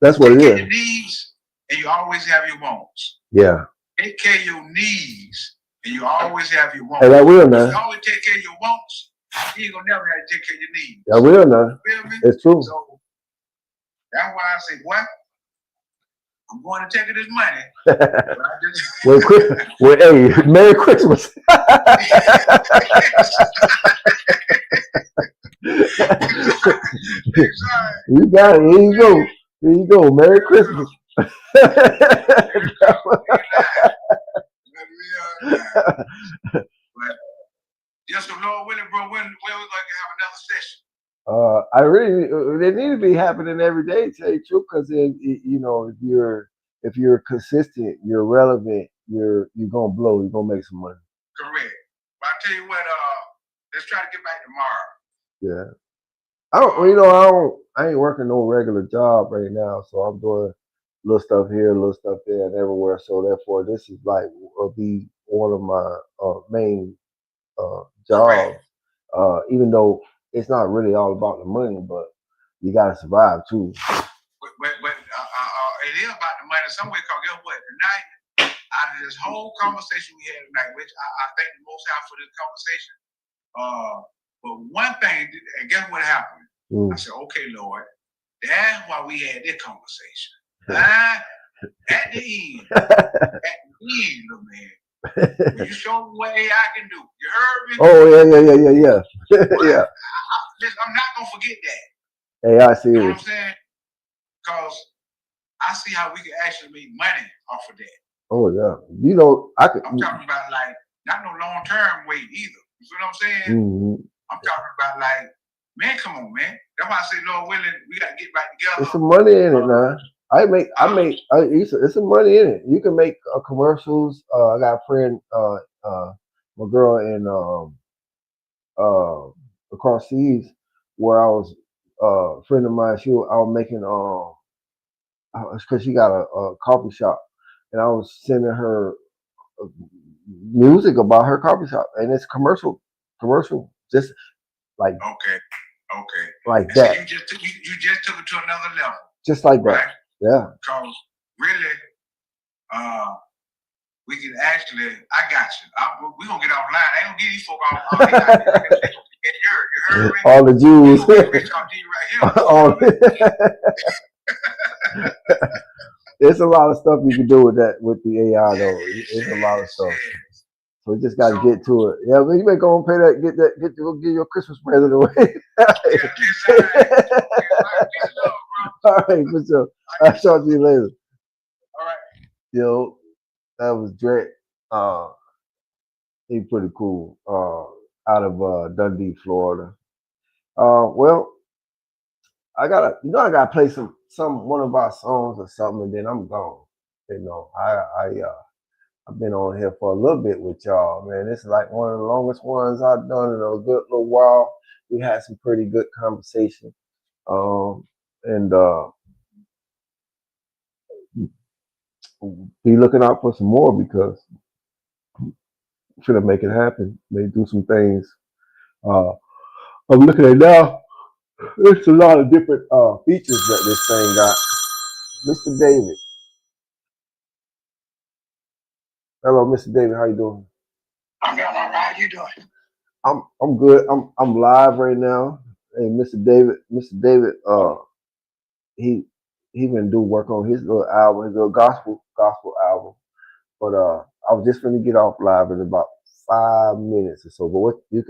that's what it take care is. of your needs, and you always have your wants. Yeah. Take care of your needs, and you always have your wants. And I will If now. you always take care of your wants, you ain't gonna never have to take care of your needs. I will now. You feel me? It's true. So that's why I say, what? I'm going to take this money. But I just Hey, Merry Christmas. You got it. Here you go. Here you go. Merry Christmas. But just so Lord willing, bro, when we're going to have another session. I really, they need to be happening every day, to tell you the truth, because you know, if you're consistent, you're relevant, you're gonna blow, you're gonna make some money. Correct. But I tell you what, let's try to get back tomorrow. Yeah. I ain't working no regular job right now, so I'm doing little stuff here, little stuff there, and everywhere. So therefore, this is like will be one of my main jobs. Even though it's not really all about the money, but you gotta survive too. But it is about the money some way. Cause guess what? Tonight, out of this whole conversation we had tonight, which I thank the Most High for this conversation. But one thing, and guess what happened? I said, okay, Lord, that's why we had this conversation. At the end, little man. You show me what AI can do. You heard me? Oh yeah. Yeah. I'm not gonna forget that. Hey, I see You know what it. I'm saying? Because I see how we can actually make money off of that. Oh yeah. You know, I'm talking about like not no long term wait either. You feel what I'm saying? Mm-hmm. I'm talking about like, man, come on, man. That's why I say, Lord willing, we gotta get back together. There's some money in it, man. It's some money in it. You can make commercials. I got a friend, my girl in across seas, where I was a friend of mine. I was making because she got a coffee shop, and I was sending her music about her coffee shop, and it's commercial, just like like and that. So you just took it to another level. Just like that. Right? Yeah. Because really, we can actually, I got you. We're going to get offline. I ain't going to get these folk off. You heard me? All the Jews. There's a lot of stuff you can do with that, with the AI though. It's a lot of stuff. So we just got to get to it. Yeah, but you may go and pay that, go get your Christmas present away. All right, for sure. I'll talk to you later. All right. Yo, that was Drake. He's pretty cool. Out of Dundee, Florida. Well, I gotta play one of our songs or something, and then I'm gone. You know, I've been on here for a little bit with y'all, man. This is like one of the longest ones I've done in a good little while. We had some pretty good conversation. And be looking out for some more, because I'm gonna make it happen. May do some things. I'm looking at now. There's a lot of different features that this thing got. Mr. David. Hello, Mr. David. How you doing? I'm doing all right. How you doing? I'm good. I'm live right now. Hey, Mr. David. He been do work on his little album, his little gospel album. But I was just gonna get off live in about 5 minutes or so. But what you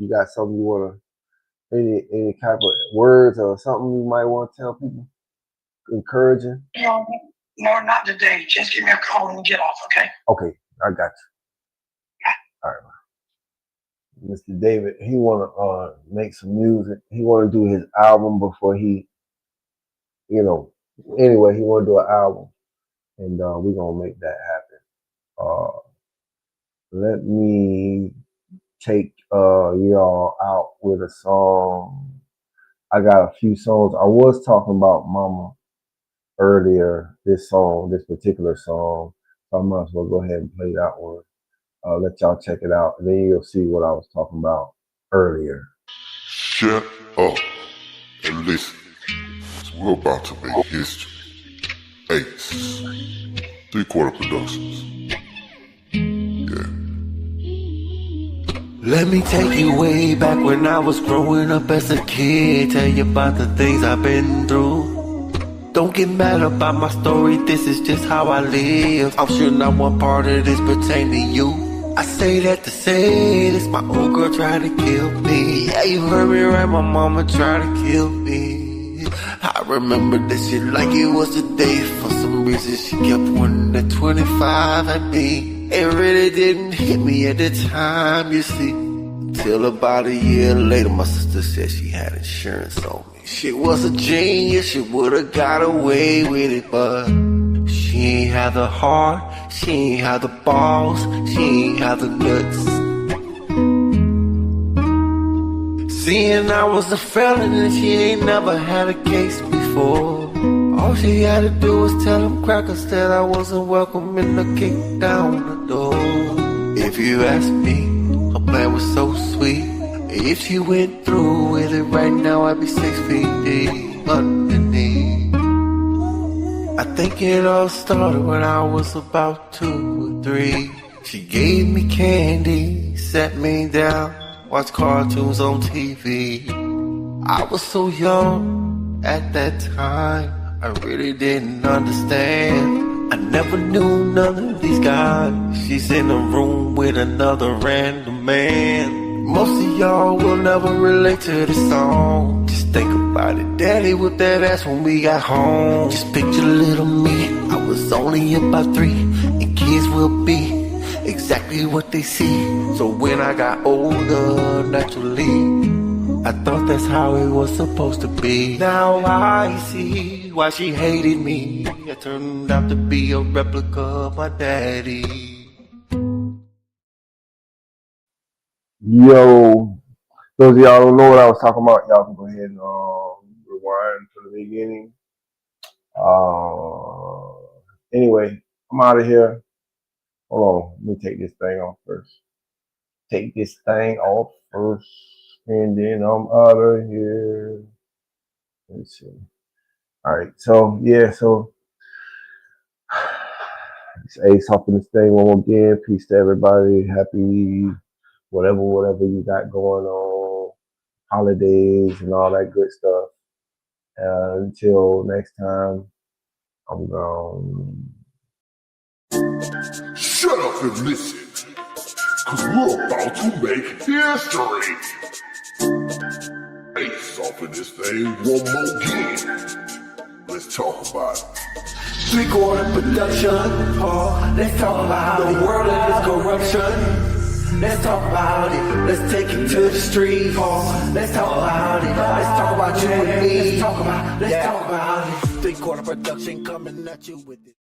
got something you wanna, any type of words or something you might want to tell people? Encouraging? No, not today. Just give me a call when you get off, okay? Okay, I got you. All right. Mr. David, he wanna make some music. He wanna do his album before he, anyway, he wanna do an album, and we're gonna make that happen. Let me take y'all out with a song. I got a few songs. I was talking about Mama earlier, this particular song. So I might as well go ahead and play that one. Let y'all check it out, and then you'll see what I was talking about earlier. Shut up and listen. We're about to make history. Ace. 3/4 Productions. Yeah. Let me take you way back when I was growing up as a kid. Tell you about the things I've been through. Don't get mad about my story, this is just how I live. I'm sure not one part of this pertain to you. I say that to say this, my old girl tried to kill me. Yeah, you heard me right, my mama tried to kill me. I remember this shit like it was today. For some reason she kept wanting that 25 at me. It really didn't hit me at the time, you see. Till about a year later, my sister said she had insurance on me. She was a genius, she would've got away with it, but she ain't have the heart, she ain't have the balls, she ain't have the guts. Seeing I was a felon and she ain't never had a case before. All she had to do was tell them crackers that I wasn't welcome and to kick down the door. If you ask me, her plan was so sweet. If she went through with it right now, I'd be 6 feet deep underneath. I think it all started when I was about 2 or 3. She gave me candy, sat me down, watched cartoons on TV. I was so young at that time, I really didn't understand. I never knew none of these guys. She's in a room with another random man. Most of y'all will never relate to this song. Just think about it, daddy whipped that ass when we got home. Just picture little me, I was only about 3, and kids will be exactly what they see. So when I got older, naturally, I thought that's how it was supposed to be. Now I see why she hated me. I turned out to be a replica of my daddy. Yo, those of y'all don't know what I was talking about, y'all can go ahead and rewind to the beginning. Anyway, I'm out of here. Hold on, let me take this thing off first. Take this thing off first, and then I'm out of here. Let's see. All right, so yeah, so it's Ace hopping this thing one more again. Peace to everybody. Happy whatever you got going on, holidays and all that good stuff. Until next time, I'm gone. Shut up and listen, cause we're about to make history. Ace off of this thing one more again. Let's talk about it. 3/4 production. Let's talk about the world and its corruption. Let's talk about it. Let's take it to the street. Let's talk about it. Let's talk about you and me. Let's talk about it. 3/4 production coming at you with it.